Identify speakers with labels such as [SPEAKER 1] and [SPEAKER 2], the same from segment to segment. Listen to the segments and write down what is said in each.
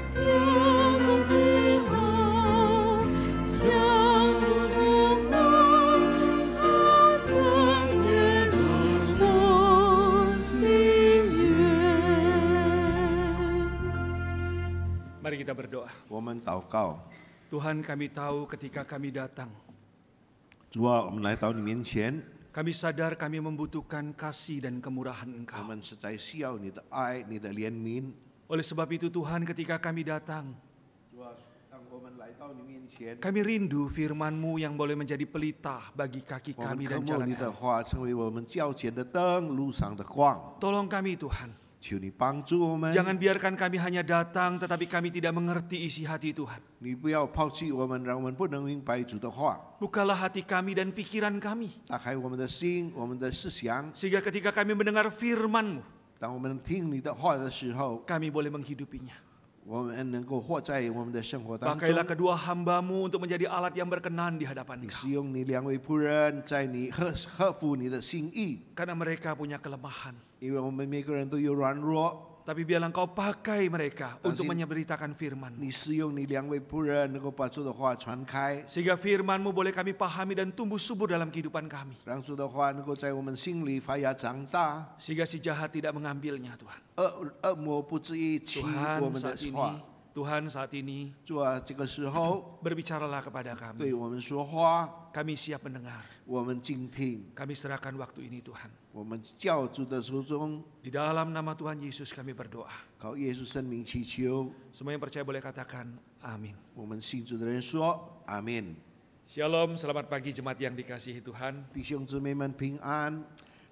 [SPEAKER 1] 建构之后，相信充满，好增添众心愿。
[SPEAKER 2] Mari kita berdoa.
[SPEAKER 3] 我们祷告，
[SPEAKER 2] Tuhan, kami tahu ketika kami datang,
[SPEAKER 3] 主啊，我们来到你面前，
[SPEAKER 2] kami sadar kami membutuhkan kasih dan kemurahan
[SPEAKER 3] 我
[SPEAKER 2] Engkau.
[SPEAKER 3] 们实在需要你的爱，你的怜悯。
[SPEAKER 2] Oleh sebab itu Tuhan, ketika kami datang,
[SPEAKER 3] 主啊，当我们来到你面前，
[SPEAKER 2] kami rindu firman-Mu yang boleh menjadi pelita bagi kaki
[SPEAKER 3] 我们
[SPEAKER 2] kami
[SPEAKER 3] 渴
[SPEAKER 2] dan
[SPEAKER 3] 慕
[SPEAKER 2] jalan
[SPEAKER 3] 你的
[SPEAKER 2] kami.
[SPEAKER 3] 话成为我们脚前的灯，路上的光。
[SPEAKER 2] Tolong kami Tuhan,
[SPEAKER 3] 求你帮助我们，
[SPEAKER 2] jangan biarkan kami hanya datang tetapi kami tidak mengerti isi hati Tuhan.
[SPEAKER 3] 你不要抛弃我们，让我们不能明白主的话。
[SPEAKER 2] Bukalah hati kami dan pikiran kami,
[SPEAKER 3] 打开我们的心，我们的思想。
[SPEAKER 2] sehingga ketika kami mendengar firman-Mu,
[SPEAKER 3] 当我们听你的话的时候，
[SPEAKER 2] kami boleh menghidupinya.
[SPEAKER 3] 我们能够活在我们的生活当中。
[SPEAKER 2] Pakailah kedua hamba-Mu untuk menjadi alat yang berkenan di hadapan
[SPEAKER 3] 你
[SPEAKER 2] Engkau.
[SPEAKER 3] 使用你两位仆人，在你合乎你的心意，
[SPEAKER 2] Karena mereka punya kelemahan.
[SPEAKER 3] 因为我们每个人都有软弱。
[SPEAKER 2] Tapi biarlah Engkau pakai mereka
[SPEAKER 3] Dan
[SPEAKER 2] untuk
[SPEAKER 3] si-
[SPEAKER 2] memberitakan firman-Mu.
[SPEAKER 3] 你使用你两位仆人，能够把主的话传开，
[SPEAKER 2] Sehingga firman-Mu boleh kami pahami dan tumbuh subur dalam kehidupan kami.
[SPEAKER 3] 让主的话能够在我们心里发芽长大，
[SPEAKER 2] Sehingga si jahat tidak mengambilnya Tuhan.
[SPEAKER 3] 恶魔不至于欺
[SPEAKER 2] Tuhan
[SPEAKER 3] 我们的
[SPEAKER 2] saat ini,
[SPEAKER 3] 话。
[SPEAKER 2] Tuhan saat ini
[SPEAKER 3] 主啊，这个时候
[SPEAKER 2] berbicaralah kepada
[SPEAKER 3] 对
[SPEAKER 2] kami.
[SPEAKER 3] 我们说话，
[SPEAKER 2] Kami siap mendengar.
[SPEAKER 3] 我们静听，
[SPEAKER 2] Kami serahkan waktu ini Tuhan.
[SPEAKER 3] 我们教主的手中，
[SPEAKER 2] Di dalam nama Tuhan Yesus kami berdoa.
[SPEAKER 3] 靠耶稣生命祈求。
[SPEAKER 2] Semua yang percaya boleh katakan amin.
[SPEAKER 3] 我们信主的人说阿门。
[SPEAKER 2] Shalom, selamat pagi jemaat yang dikasihi Tuhan.
[SPEAKER 3] 弟兄姊妹们平安，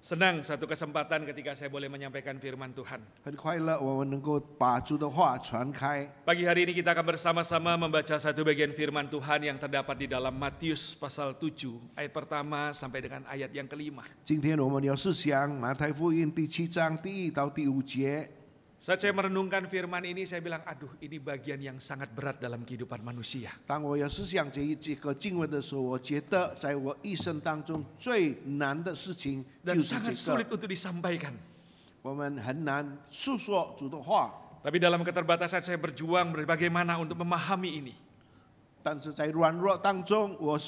[SPEAKER 2] Senang satu kesempatan ketika saya boleh menyampaikan firman Tuhan.
[SPEAKER 3] 很快乐，我们能够把主的话传开。
[SPEAKER 2] Pagi hari ini kita akan bersama-sama membaca satu bagian firman Tuhan yang terdapat di dalam Matius pasal 7 ayat pertama sampai dengan ayat yang kelima.
[SPEAKER 3] 今天我们要思想马太福音第7章第1到第5节。
[SPEAKER 2] Saat saya merenungkan firman ini saya bilang, aduh ini bagian yang sangat berat dalam kehidupan manusia.
[SPEAKER 3] 当我要思想这个经文的时候，我觉得在我一生当中最难的事情就
[SPEAKER 2] Dan
[SPEAKER 3] 是
[SPEAKER 2] sangat
[SPEAKER 3] 这
[SPEAKER 2] sulit
[SPEAKER 3] 个，
[SPEAKER 2] untuk disampaikan.
[SPEAKER 3] 我们很难诉说主的话。
[SPEAKER 2] Tapi dalam keterbatasan saya berjuang bagaimana untuk memahami ini.
[SPEAKER 3] 但是在软弱当中，我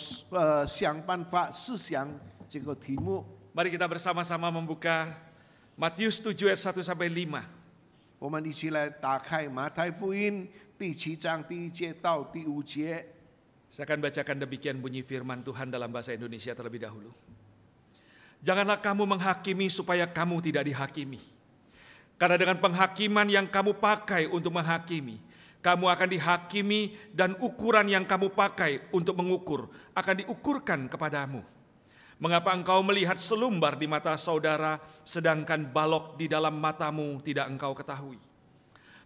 [SPEAKER 3] 想办法思想这个题目。
[SPEAKER 2] Mari kita bersama-sama membuka Matius 7 ayat 1 sampai 5.
[SPEAKER 3] 我们一起来打开马太福音第7章第1节到第5节。
[SPEAKER 2] Saya akan bacakan demikian bunyi firman Tuhan dalam bahasa Indonesia terlebih dahulu. Janganlah kamu menghakimi supaya kamu tidak dihakimi. Karena dengan penghakiman yang kamu pakai untuk menghakimi, kamu akan dihakimi dan ukuran yang kamu pakai untuk mengukur akan diukurkan kepadamu. Mengapa engkau melihat selumbar di mata saudara, sedangkan balok di dalam matamu tidak engkau ketahui?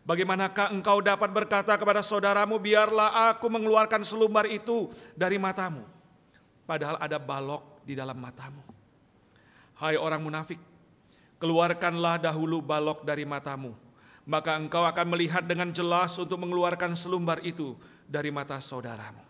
[SPEAKER 2] Bagaimanakah engkau dapat berkata kepada saudaramu, biarlah aku mengeluarkan selumbar itu dari matamu, padahal ada balok di dalam matamu? Hai orang munafik, keluarkanlah dahulu balok dari matamu, maka engkau akan melihat dengan jelas untuk mengeluarkan selumbar itu dari mata saudaramu.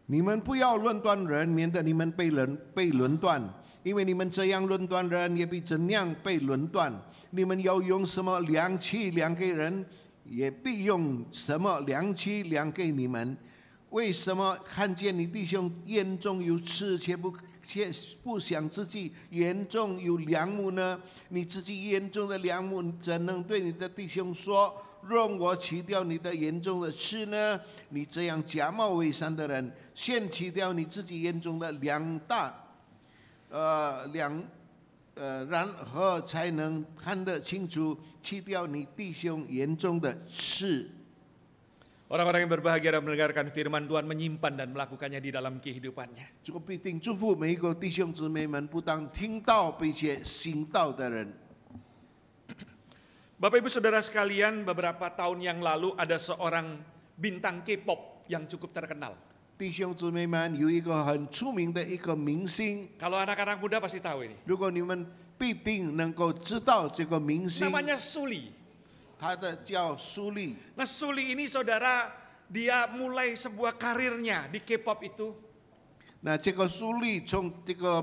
[SPEAKER 3] 你们不要论断人，免得你们被论断，因为你们这样论断人，也必怎样被论断。你们要用什么量器量给人，也必用什么量器量给你们。为什么看见你弟兄眼中有刺，却不想自己眼中有梁木呢？你自己眼中的梁木，怎能对你的弟兄说，容我去掉你的眼中的刺呢？你这样假冒伪善的人，先去掉你自己眼中的梁然后才能看得清楚，去掉你弟兄眼中的刺。
[SPEAKER 2] Orang-orang yang berbahagia dan mendengarkan firman Tuhan menyimpan dan melakukannya di dalam kehidupannya.
[SPEAKER 3] 这个必定祝福每一个弟兄姊妹们，不但听到并且行道的人。
[SPEAKER 2] Bapak Ibu Saudara sekalian, beberapa tahun yang lalu ada seorang bintang K-pop yang cukup terkenal.
[SPEAKER 3] 弟兄姊妹们，有一个很出名的一个明星，
[SPEAKER 2] Kalau anak-anak muda pasti tahu ini.
[SPEAKER 3] 如果你们必定能够知道这个明星，
[SPEAKER 2] Namanya Suli.
[SPEAKER 3] 他的叫苏丽。
[SPEAKER 2] Nah Suli ini saudara, dia mulai sebuah karirnya di K-pop itu.
[SPEAKER 3] 那这个苏丽从这个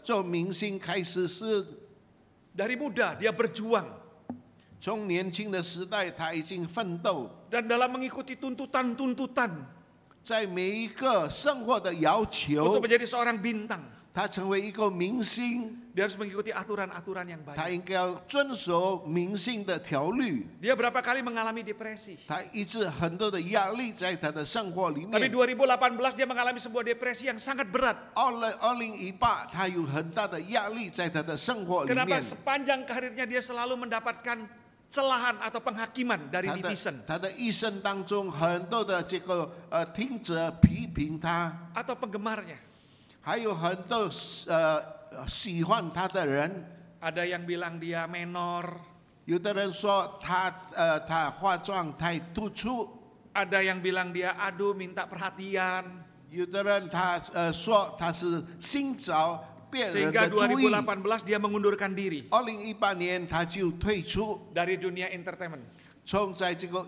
[SPEAKER 3] 做明星开始是
[SPEAKER 2] Dari muda dia berjuang.
[SPEAKER 3] 从年轻的时代他已经奋斗，
[SPEAKER 2] Dan dalam mengikuti tuntutan-tuntutan
[SPEAKER 3] 在每一个生活的要
[SPEAKER 2] untuk
[SPEAKER 3] 求，
[SPEAKER 2] menjadi seorang bintang,
[SPEAKER 3] 他成为一个明星，
[SPEAKER 2] dia harus mengikuti aturan-aturan yang
[SPEAKER 3] 他
[SPEAKER 2] baik.
[SPEAKER 3] 应该要遵守明星的条律。
[SPEAKER 2] Dia berapa kali mengalami depresi.
[SPEAKER 3] 他一直很多的压力在他的生活里
[SPEAKER 2] Tapi
[SPEAKER 3] 面。
[SPEAKER 2] 2018 dia mengalami sebuah depresi yang sangat berat.
[SPEAKER 3] 2018他有很大的压力在他的生活里
[SPEAKER 2] Kenapa
[SPEAKER 3] 面。
[SPEAKER 2] sepanjang karirnya dia selalu mendapatkan celahan atau penghakiman dari
[SPEAKER 3] 他的
[SPEAKER 2] netizen
[SPEAKER 3] 他的一生当中，很多的这个听者批评他，
[SPEAKER 2] atau penggemarnya.
[SPEAKER 3] 还有很多喜欢他的人。
[SPEAKER 2] Ada yang bilang dia menor,
[SPEAKER 3] 有的人说他化妆太突出，
[SPEAKER 2] ada yang bilang dia aduh minta perhatian.
[SPEAKER 3] 有的人他说他是寻找别人
[SPEAKER 2] Sehingga
[SPEAKER 3] 的注意。
[SPEAKER 2] 2018 dia mengundurkan diri
[SPEAKER 3] 2018年他就退出，
[SPEAKER 2] dari dunia entertainment.
[SPEAKER 3] 从在这个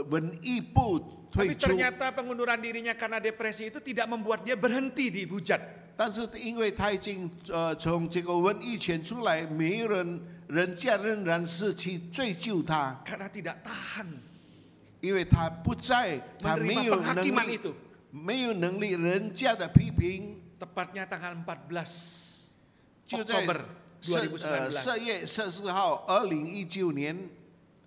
[SPEAKER 3] 文艺部
[SPEAKER 2] Tapi
[SPEAKER 3] 退出。
[SPEAKER 2] ternyata pengunduran dirinya karena depresi itu tidak membuat dia berhenti dihujat.
[SPEAKER 3] 但是因为他已经从这个文艺圈出来，没有人家仍然是去追究他，
[SPEAKER 2] Karena tidak tahan
[SPEAKER 3] 因为他不在，他没
[SPEAKER 2] menerima
[SPEAKER 3] 有能
[SPEAKER 2] penghakiman
[SPEAKER 3] 力，
[SPEAKER 2] itu.
[SPEAKER 3] 没有能力人家的批评。
[SPEAKER 2] Tepatnya tanggal 14
[SPEAKER 3] 就在
[SPEAKER 2] Oktober 2019,
[SPEAKER 3] 4月14号，2019年，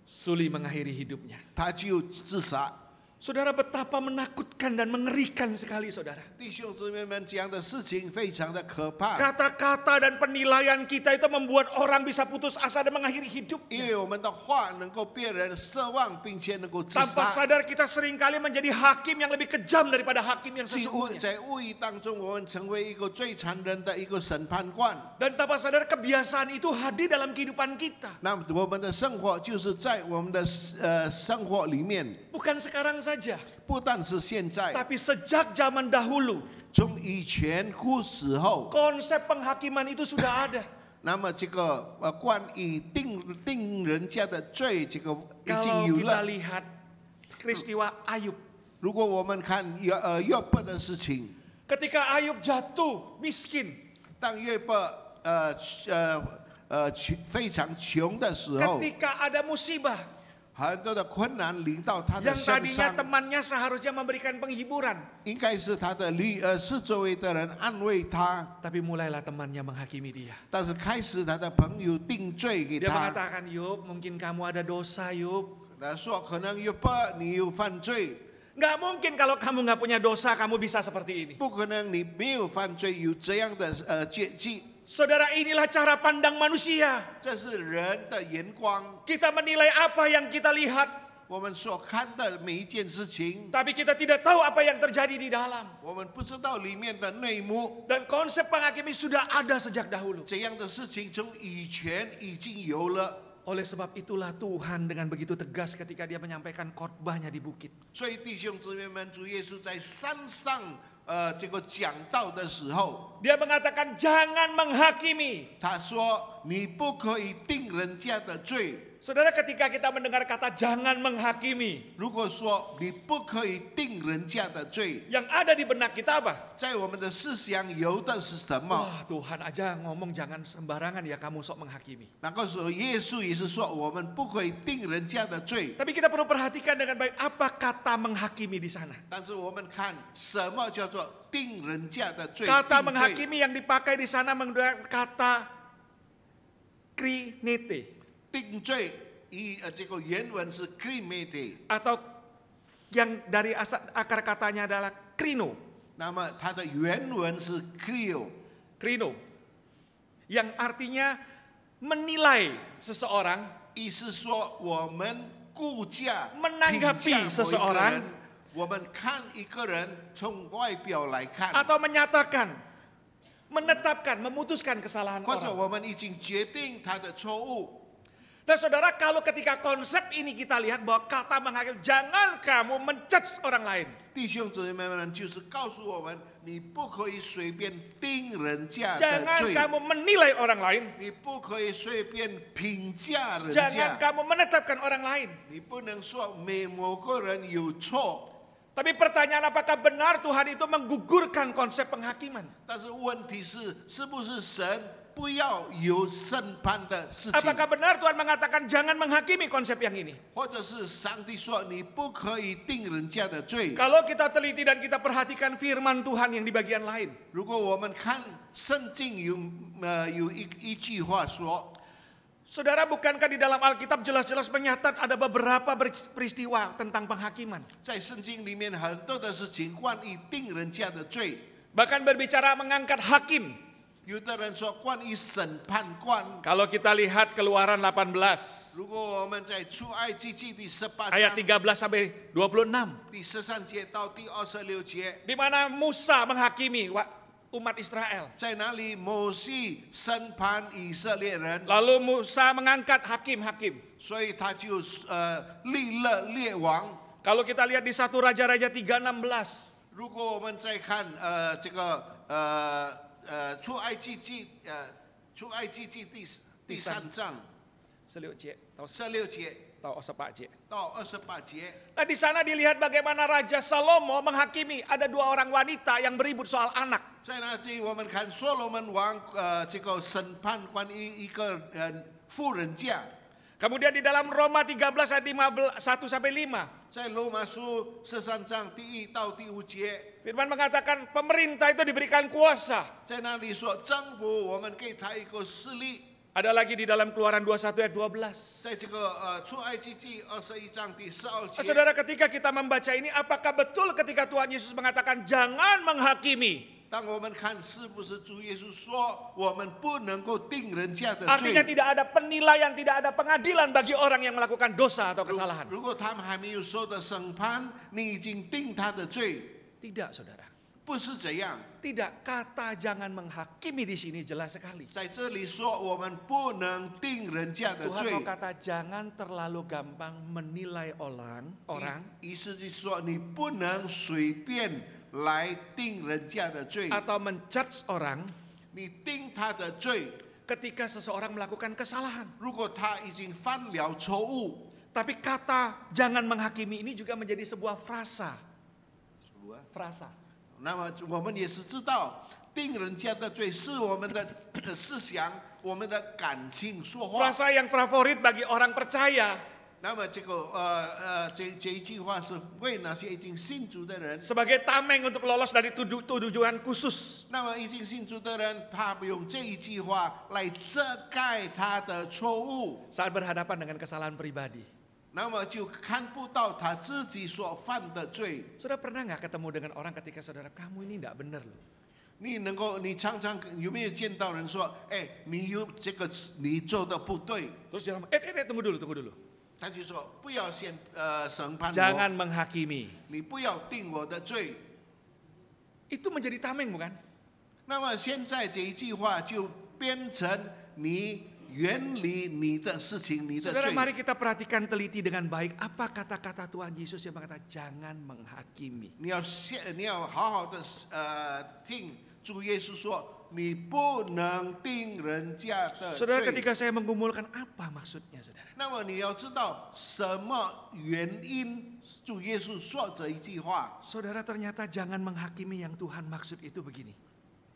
[SPEAKER 2] Suli mengakhiri hidupnya.
[SPEAKER 3] 他就自杀。
[SPEAKER 2] Saudara, betapa menakutkan dan mengerikan sekali, saudara.
[SPEAKER 3] 弟兄姊妹们，这样的事情非常的可怕，
[SPEAKER 2] Kata-kata dan penilaian kita itu membuat orang bisa putus asa dan mengakhiri hidup.
[SPEAKER 3] 因为我们的话能够别人失望，并且能够自
[SPEAKER 2] Tanpa
[SPEAKER 3] 杀。
[SPEAKER 2] sadar kita seringkali menjadi hakim yang lebih kejam daripada hakim yang
[SPEAKER 3] 在
[SPEAKER 2] sesungguhnya.
[SPEAKER 3] 无意当中，我们成为一个最残忍的一个审判官。
[SPEAKER 2] Dan tanpa sadar kebiasaan itu hadir dalam kehidupan kita.
[SPEAKER 3] 那我们的生活就是在我们的生活里面，
[SPEAKER 2] Bukan sekarang saja,
[SPEAKER 3] 不但是现在，
[SPEAKER 2] tapi sejak zaman dahulu
[SPEAKER 3] 从以前古时候，
[SPEAKER 2] konsep penghakiman itu sudah ada.
[SPEAKER 3] 那么这个关于定人家的罪，这个已经
[SPEAKER 2] Kalau
[SPEAKER 3] 有
[SPEAKER 2] kita
[SPEAKER 3] 了。
[SPEAKER 2] lihat peristiwa Ayub,
[SPEAKER 3] 如果我们看约伯的事情，
[SPEAKER 2] ketika Ayub jatuh miskin,
[SPEAKER 3] 当约伯非常穷的时候，
[SPEAKER 2] ketika ada musibah
[SPEAKER 3] 很多的困难临到他的
[SPEAKER 2] yang
[SPEAKER 3] 身
[SPEAKER 2] tadinya
[SPEAKER 3] 上，
[SPEAKER 2] temannya seharusnya memberikan penghiburan,
[SPEAKER 3] 应该是他的四周围的人安慰他，
[SPEAKER 2] tapi mulailah temannya menghakimi dia.
[SPEAKER 3] 但是开始他的朋友定罪给
[SPEAKER 2] Dia
[SPEAKER 3] 他。
[SPEAKER 2] mengatakan, Yub, mungkin kamu ada dosa, Yub.
[SPEAKER 3] 他说可能约伯你有犯罪，
[SPEAKER 2] Nggak mungkin kalau kamu nggak punya dosa, kamu bisa seperti ini.
[SPEAKER 3] 不可能你没有犯罪有这样的结局。
[SPEAKER 2] Saudara, inilah cara pandang manusia.
[SPEAKER 3] 这是人的眼光，
[SPEAKER 2] Kita menilai apa yang kita lihat,
[SPEAKER 3] 我们所看的每一件事情，
[SPEAKER 2] tapi kita tidak tahu apa yang terjadi di dalam.
[SPEAKER 3] 我们不知道里面的内幕。
[SPEAKER 2] Dan konsep penghakimi sudah ada sejak dahulu.
[SPEAKER 3] 这样的事情从以前已经有了。
[SPEAKER 2] Oleh sebab itulah Tuhan dengan begitu tegas ketika dia menyampaikan khotbahnya di bukit.
[SPEAKER 3] 所以弟兄姊妹们，主耶稣在山上这个讲道的时候，
[SPEAKER 2] Dia mengatakan jangan menghakimi.
[SPEAKER 3] 他说你不可以定人家的罪。
[SPEAKER 2] Saudara, ketika kita mendengar kata jangan menghakimi,
[SPEAKER 3] 如果说你不可以定人家的罪，
[SPEAKER 2] yang ada di benak kita apa?
[SPEAKER 3] 在我们的思想有的是什么？
[SPEAKER 2] Wah, Tuhan aja ngomong jangan sembarangan ya kamu sok menghakimi.
[SPEAKER 3] 那个时候耶稣也是说我们不可以定人家的罪。
[SPEAKER 2] Tapi kita perlu perhatikan dengan baik apa kata menghakimi di sana.
[SPEAKER 3] 但是我们看什么叫做定人家的罪？
[SPEAKER 2] Kata
[SPEAKER 3] 定罪
[SPEAKER 2] menghakimi yang dipakai di sana menggunakan kata krinete
[SPEAKER 3] 定罪这个原文是 cremate，
[SPEAKER 2] atau yang dari akar katanya adalah krino.
[SPEAKER 3] 那么它的原文是 creo，
[SPEAKER 2] Krino. Yang artinya menilai seseorang,
[SPEAKER 3] 意思说我们估价、
[SPEAKER 2] menanggapi
[SPEAKER 3] 评价某一个
[SPEAKER 2] seseorang
[SPEAKER 3] 人，我们看一个人从外表来看，
[SPEAKER 2] atau menyatakan, menetapkan, memutuskan kesalahan
[SPEAKER 3] 或者
[SPEAKER 2] orang.
[SPEAKER 3] 我们已经决定他的错误。
[SPEAKER 2] Dan saudara, kalau ketika konsep ini kita lihat bahwa kata menghakimi, jangan kamu menjudge orang lain.
[SPEAKER 3] 弟兄姊妹们，就是告诉我们，你不可以随便定人家的
[SPEAKER 2] Jangan
[SPEAKER 3] 罪，
[SPEAKER 2] kamu menilai orang lain.
[SPEAKER 3] 你不可以随便评价人
[SPEAKER 2] Jangan
[SPEAKER 3] 家，
[SPEAKER 2] kamu menetapkan orang lain.
[SPEAKER 3] 你不能说某个人有错。
[SPEAKER 2] Tapi pertanyaan apakah benar Tuhan itu menggugurkan konsep penghakiman?
[SPEAKER 3] 但是问题是，是不是神不要有审判的事情。
[SPEAKER 2] Apakah benar Tuhan mengatakan jangan menghakimi konsep yang ini?
[SPEAKER 3] 或者是上帝说你不可以定人家的罪。
[SPEAKER 2] Kalau kita teliti dan kita perhatikan firman Tuhan yang di bagian lain.
[SPEAKER 3] 如果我们看圣经有一句话说，
[SPEAKER 2] Saudara, bukankah di dalam Alkitab jelas-jelas menyatat ada beberapa peristiwa tentang penghakiman?
[SPEAKER 3] 在圣经里面很多的事情关于定人家的罪，
[SPEAKER 2] Bahkan berbicara mengangkat hakim.
[SPEAKER 3] 有的人说关于审判官。
[SPEAKER 2] Kalau kita lihat Keluaran 18
[SPEAKER 3] 如果我们在出埃及记第18
[SPEAKER 2] ayat
[SPEAKER 3] 章
[SPEAKER 2] 13 sampai 26,
[SPEAKER 3] 第13节到第26节，
[SPEAKER 2] di mana Musa menghakimi umat Israel.
[SPEAKER 3] 在那里摩西审判以色列人，
[SPEAKER 2] Lalu Musa mengangkat hakim-hakim.
[SPEAKER 3] 所以他就立了列王。
[SPEAKER 2] Kalau kita lihat di 1 Raja-Raja 3:16,
[SPEAKER 3] 如果我们再看这个出埃及记第3章
[SPEAKER 2] 16节atau
[SPEAKER 3] 16节
[SPEAKER 2] 24节.
[SPEAKER 3] 到28节，
[SPEAKER 2] Nah, di sana dilihat bagaimana Raja Salomo menghakimi ada 2 orang wanita yang beribut soal anak.
[SPEAKER 3] 在那里我们看所罗门王这个审判关于一个妇人家。
[SPEAKER 2] Kemudian di dalam Roma 13 ayat 1 sampai 5,
[SPEAKER 3] 在罗马书13章第1到第5节，
[SPEAKER 2] firman mengatakan pemerintah itu diberikan kuasa.
[SPEAKER 3] 在那里说政府我们给他一个势力。
[SPEAKER 2] Ada lagi di dalam Keluaran 21 ayat 12.
[SPEAKER 3] 在这个出埃及记21章第12节，
[SPEAKER 2] Saudara, ketika kita membaca ini, apakah betul ketika Tuhan Yesus mengatakan jangan menghakimi?
[SPEAKER 3] 当我们看是不是主耶稣说我们不能够定人家的
[SPEAKER 2] Artinya
[SPEAKER 3] 罪，
[SPEAKER 2] tidak ada penilaian, tidak ada pengadilan bagi orang yang melakukan dosa atau kesalahan.
[SPEAKER 3] 如果他们还没有受到审判，你已经定他的罪，
[SPEAKER 2] Tidak, saudara.
[SPEAKER 3] 不是这样。
[SPEAKER 2] Tidak, kata jangan menghakimi di sini jelas sekali.
[SPEAKER 3] 在这里说我们不能定人家的
[SPEAKER 2] Tuhan
[SPEAKER 3] 罪
[SPEAKER 2] mau， kata jangan terlalu gampang menilai orang.
[SPEAKER 3] 意思是说你不能随便来定人家的罪，
[SPEAKER 2] Atau menjudge orang
[SPEAKER 3] 你定他的罪。
[SPEAKER 2] ketika seseorang melakukan kesalahan.
[SPEAKER 3] 如果他已经犯了错误，
[SPEAKER 2] Tapi kata jangan menghakimi ini juga menjadi sebuah frasa. Frasa.
[SPEAKER 3] 那么我们也是知道，定人家的罪是我们的思想、我们的感情说话。
[SPEAKER 2] Frasa yang favorit bagi orang percaya.
[SPEAKER 3] 那么这个这一句话是为那些已经信主的人。
[SPEAKER 2] Sebagai tameng untuk lolos dari tujuan khusus.
[SPEAKER 3] 那么已经信主的人，他用这一句话来遮盖他的错误，
[SPEAKER 2] Saat berhadapan dengan kesalahan pribadi.
[SPEAKER 3] 那么就看不到他自己所犯的罪。
[SPEAKER 2] Saudara pernah nggak ketemu dengan orang ketika saudara kamu ini nggak benar loh.
[SPEAKER 3] 你常常有没有见到人说，哎，你有这个你做的不对，
[SPEAKER 2] Terus dia ngomong, tunggu dulu.
[SPEAKER 3] 他就说不要先审判
[SPEAKER 2] Jangan
[SPEAKER 3] 我，
[SPEAKER 2] menghakimi.
[SPEAKER 3] 你不要定我的罪。
[SPEAKER 2] Itu menjadi tameng bukan?
[SPEAKER 3] 那么现在这一句话就变成你远离你的事情，你的
[SPEAKER 2] Saudara,
[SPEAKER 3] 罪。
[SPEAKER 2] mari kita perhatikan teliti dengan baik apa kata-kata Tuhan Yesus yang mengatakan jangan menghakimi.
[SPEAKER 3] 你要好好的听主耶稣说，你不能定人家的
[SPEAKER 2] Saudara,
[SPEAKER 3] 罪。
[SPEAKER 2] ketika saya menggumulkan apa maksudnya, saudara?
[SPEAKER 3] 那么你要知道什么原因主耶稣说这一句话。
[SPEAKER 2] Saudara, ternyata jangan menghakimi yang Tuhan maksud itu begini.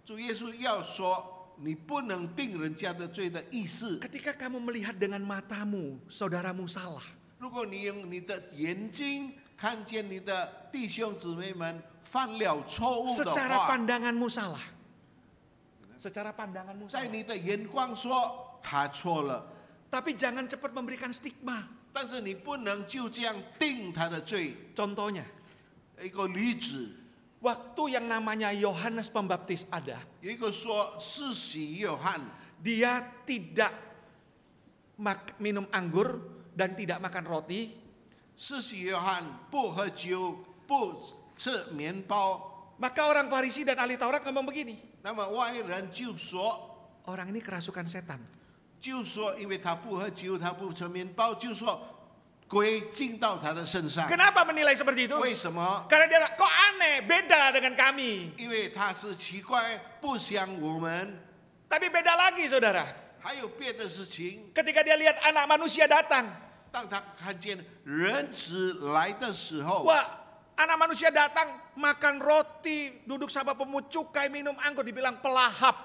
[SPEAKER 3] 主耶稣要说你不能定人家的罪的意思。
[SPEAKER 2] Ketika kamu melihat dengan matamu, saudaramu salah.
[SPEAKER 3] 如果你用你的眼睛看见你的弟兄姊妹们犯了错误的
[SPEAKER 2] Secara
[SPEAKER 3] 话，
[SPEAKER 2] pandanganmu salah. Secara pandanganmu
[SPEAKER 3] 在
[SPEAKER 2] salah.
[SPEAKER 3] 你的眼光说他错了，
[SPEAKER 2] Tapi jangan cepat memberikan stigma.
[SPEAKER 3] 但是你不能就这样定他的罪。
[SPEAKER 2] Contohnya,
[SPEAKER 3] 一个例子，
[SPEAKER 2] waktu yang namanya Yohanes Pembaptis ada,
[SPEAKER 3] 有一个说施洗约翰，
[SPEAKER 2] dia tidak minum anggur dan tidak makan roti.
[SPEAKER 3] 施洗约翰不喝酒，不吃面包。
[SPEAKER 2] Maka orang Farisi dan ahli Taurat ngomong begini,
[SPEAKER 3] 那么外人就说，
[SPEAKER 2] orang ini kerasukan setan.
[SPEAKER 3] 就说因为他不喝酒，他不吃面包，就说鬼进到他的身上。
[SPEAKER 2] Kenapa menilai seperti itu?
[SPEAKER 3] 为什么？
[SPEAKER 2] Karena dia bilang, kok aneh, beda dengan kami.
[SPEAKER 3] 因为他是奇怪，不像我们。
[SPEAKER 2] Tapi beda lagi, saudara.
[SPEAKER 3] 还有别的事情，
[SPEAKER 2] Ketika dia lihat anak manusia datang.
[SPEAKER 3] 当他看见人子来的时候，
[SPEAKER 2] Wah, anak manusia datang, makan roti, duduk sama pemut cukai, minum anggur, dibilang pelahap.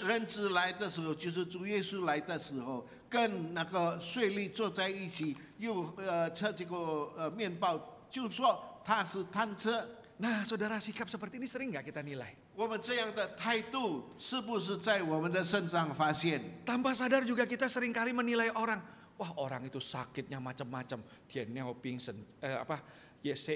[SPEAKER 3] 人子来的时候，就是主耶稣来的时候，跟那个税吏坐在一起，又吃这个面包，就说他是贪吃。
[SPEAKER 2] Nah, saudara, sikap seperti ini sering nggak kita nilai?
[SPEAKER 3] 我们这样的态度是不是在我们的身上发现？
[SPEAKER 2] Tanpa sadar juga kita seringkali menilai orang. Wah, orang itu sakitnya macam-macam. Dia neo ping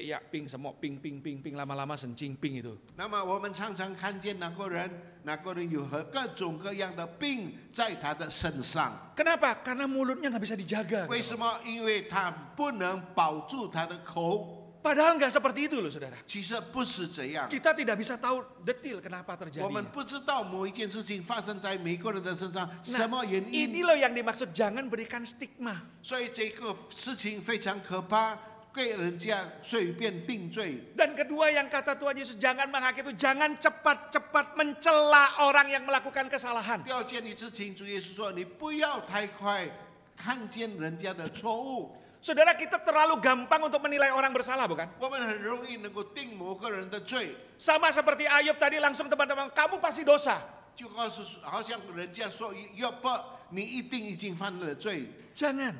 [SPEAKER 2] ya ping semua ping lama-lama sencing ping itu.
[SPEAKER 3] 那么我们常常看见那个人有各种各样的病在他的身上。
[SPEAKER 2] Kenapa? Karena mulutnya nggak bisa dijaga.
[SPEAKER 3] 为什么？因为他不能保住他的口。
[SPEAKER 2] Padahal nggak seperti itu loh, saudara.
[SPEAKER 3] 其实不是这样。
[SPEAKER 2] Kita tidak bisa tahu detil kenapa
[SPEAKER 3] 我们
[SPEAKER 2] terjadi.
[SPEAKER 3] 不知道某一件事情发生在每个人的身上，什么原
[SPEAKER 2] Ini
[SPEAKER 3] 因？
[SPEAKER 2] loh yang dimaksud jangan berikan stigma.
[SPEAKER 3] 所以这个事情非常可怕，给人家随便定罪。
[SPEAKER 2] Dan kedua yang kata Tuhan Yesus jangan menghakimi, jangan cepat-cepat mencela orang yang melakukan kesalahan.
[SPEAKER 3] 第二件的事情，主耶稣说：“你不要太快看见人家的错误。”
[SPEAKER 2] Saudara, kita terlalu gampang untuk menilai orang bersalah, bukan?
[SPEAKER 3] 我们很容易能够定某个人的罪，
[SPEAKER 2] Sama seperti Ayub tadi langsung teman-teman, kamu pasti dosa.
[SPEAKER 3] 就好像人家说：“要不你一定已经犯了罪。
[SPEAKER 2] Jangan, ”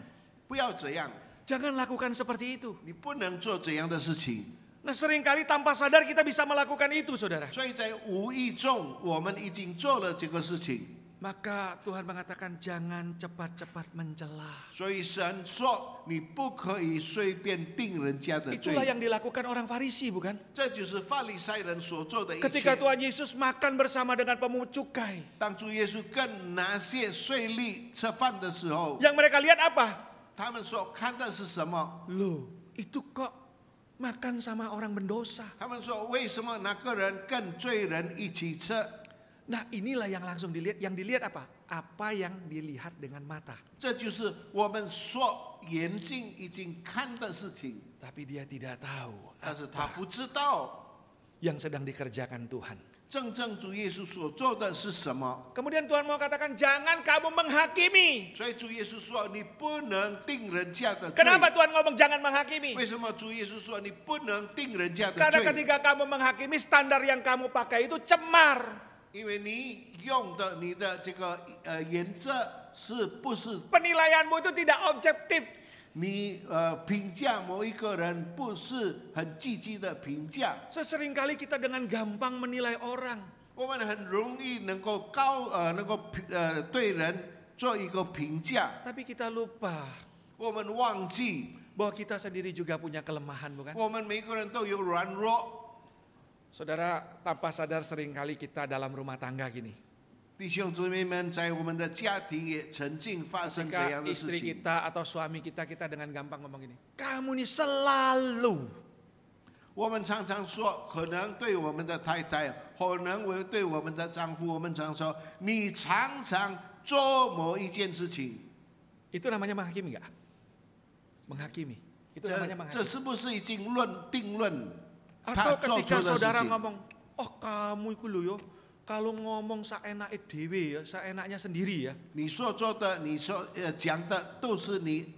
[SPEAKER 3] 不要这样，
[SPEAKER 2] jangan lakukan seperti itu.
[SPEAKER 3] 你不能做这样的事情。
[SPEAKER 2] Nah, seringkali tanpa sadar kita bisa melakukan itu, saudara.
[SPEAKER 3] 所以在无意中，我们已经做了这个事情。
[SPEAKER 2] Maka Tuhan mengatakan jangan cepat-cepat mencela.
[SPEAKER 3] 所以神说：“你不可以随便定人家的罪。”
[SPEAKER 2] Itulah yang dilakukan orang Farisi, bukan?
[SPEAKER 3] 这就是法利赛人所做的一
[SPEAKER 2] Ketika
[SPEAKER 3] 切。
[SPEAKER 2] Tuhan Yesus makan bersama dengan pemungut cukai,
[SPEAKER 3] 当主耶稣跟那些税吏吃饭的时候，
[SPEAKER 2] yang mereka lihat apa?
[SPEAKER 3] 他们所看的是什么？
[SPEAKER 2] Loh, itu kok makan sama orang berdosa.
[SPEAKER 3] 他们说：“为什么那个人跟罪人一起吃？”
[SPEAKER 2] Nah, inilah yang langsung dilihat. Yang dilihat apa? Apa yang dilihat dengan mata.
[SPEAKER 3] 这就是我们所眼睛已经看的事情，
[SPEAKER 2] Tapi dia tidak tahu
[SPEAKER 3] 但是他不知道
[SPEAKER 2] yang sedang dikerjakan Tuhan.
[SPEAKER 3] 真正主耶稣所做的是什么。
[SPEAKER 2] Kemudian Tuhan mau katakan jangan kamu menghakimi.
[SPEAKER 3] 所以主耶稣说：“你不能定人家的罪。”
[SPEAKER 2] Kenapa Tuhan ngomong jangan menghakimi?
[SPEAKER 3] 为什么主耶稣说你不能定人家的
[SPEAKER 2] Karena
[SPEAKER 3] 罪？
[SPEAKER 2] ketika kamu menghakimi, standar yang kamu pakai itu cemar.
[SPEAKER 3] 因为你用的你的这个原则是不是
[SPEAKER 2] Penilaianmu itu tidak objektif.
[SPEAKER 3] 你评价某一个人不是很积极的评价？
[SPEAKER 2] Seringkali kita dengan gampang menilai orang.
[SPEAKER 3] 我们很容易能够对人做一个评价，
[SPEAKER 2] Tapi kita lupa
[SPEAKER 3] 我们忘记
[SPEAKER 2] bahwa kita sendiri juga punya kelemahan, bukan?
[SPEAKER 3] 我们每个人都有软弱。
[SPEAKER 2] Saudara, tanpa sadar seringkali kita dalam rumah tangga gini.
[SPEAKER 3] 弟兄姊妹们，在我们的家庭也曾经发生这
[SPEAKER 2] Ketika
[SPEAKER 3] 样的事
[SPEAKER 2] istri
[SPEAKER 3] 情。
[SPEAKER 2] kita atau suami kita dengan gampang ngomong gini. Kamu ini selalu.
[SPEAKER 3] 我们常常说，可能对我们的太太，可能对我们的丈夫，我们常说，你常常做某一件事情。
[SPEAKER 2] Itu namanya menghakimi nggak? Menghakimi. Itu namanya
[SPEAKER 3] 这
[SPEAKER 2] menghakimi.
[SPEAKER 3] 是不是已经定论？
[SPEAKER 2] Atau
[SPEAKER 3] 他做
[SPEAKER 2] ketika
[SPEAKER 3] 出的事
[SPEAKER 2] saudara
[SPEAKER 3] 情。
[SPEAKER 2] ngomong, oh kamu itu loh yo, kalau ngomong seenaknya dewe ya, seenaknya sendiri ya.
[SPEAKER 3] 你所做的，你所讲的，都是你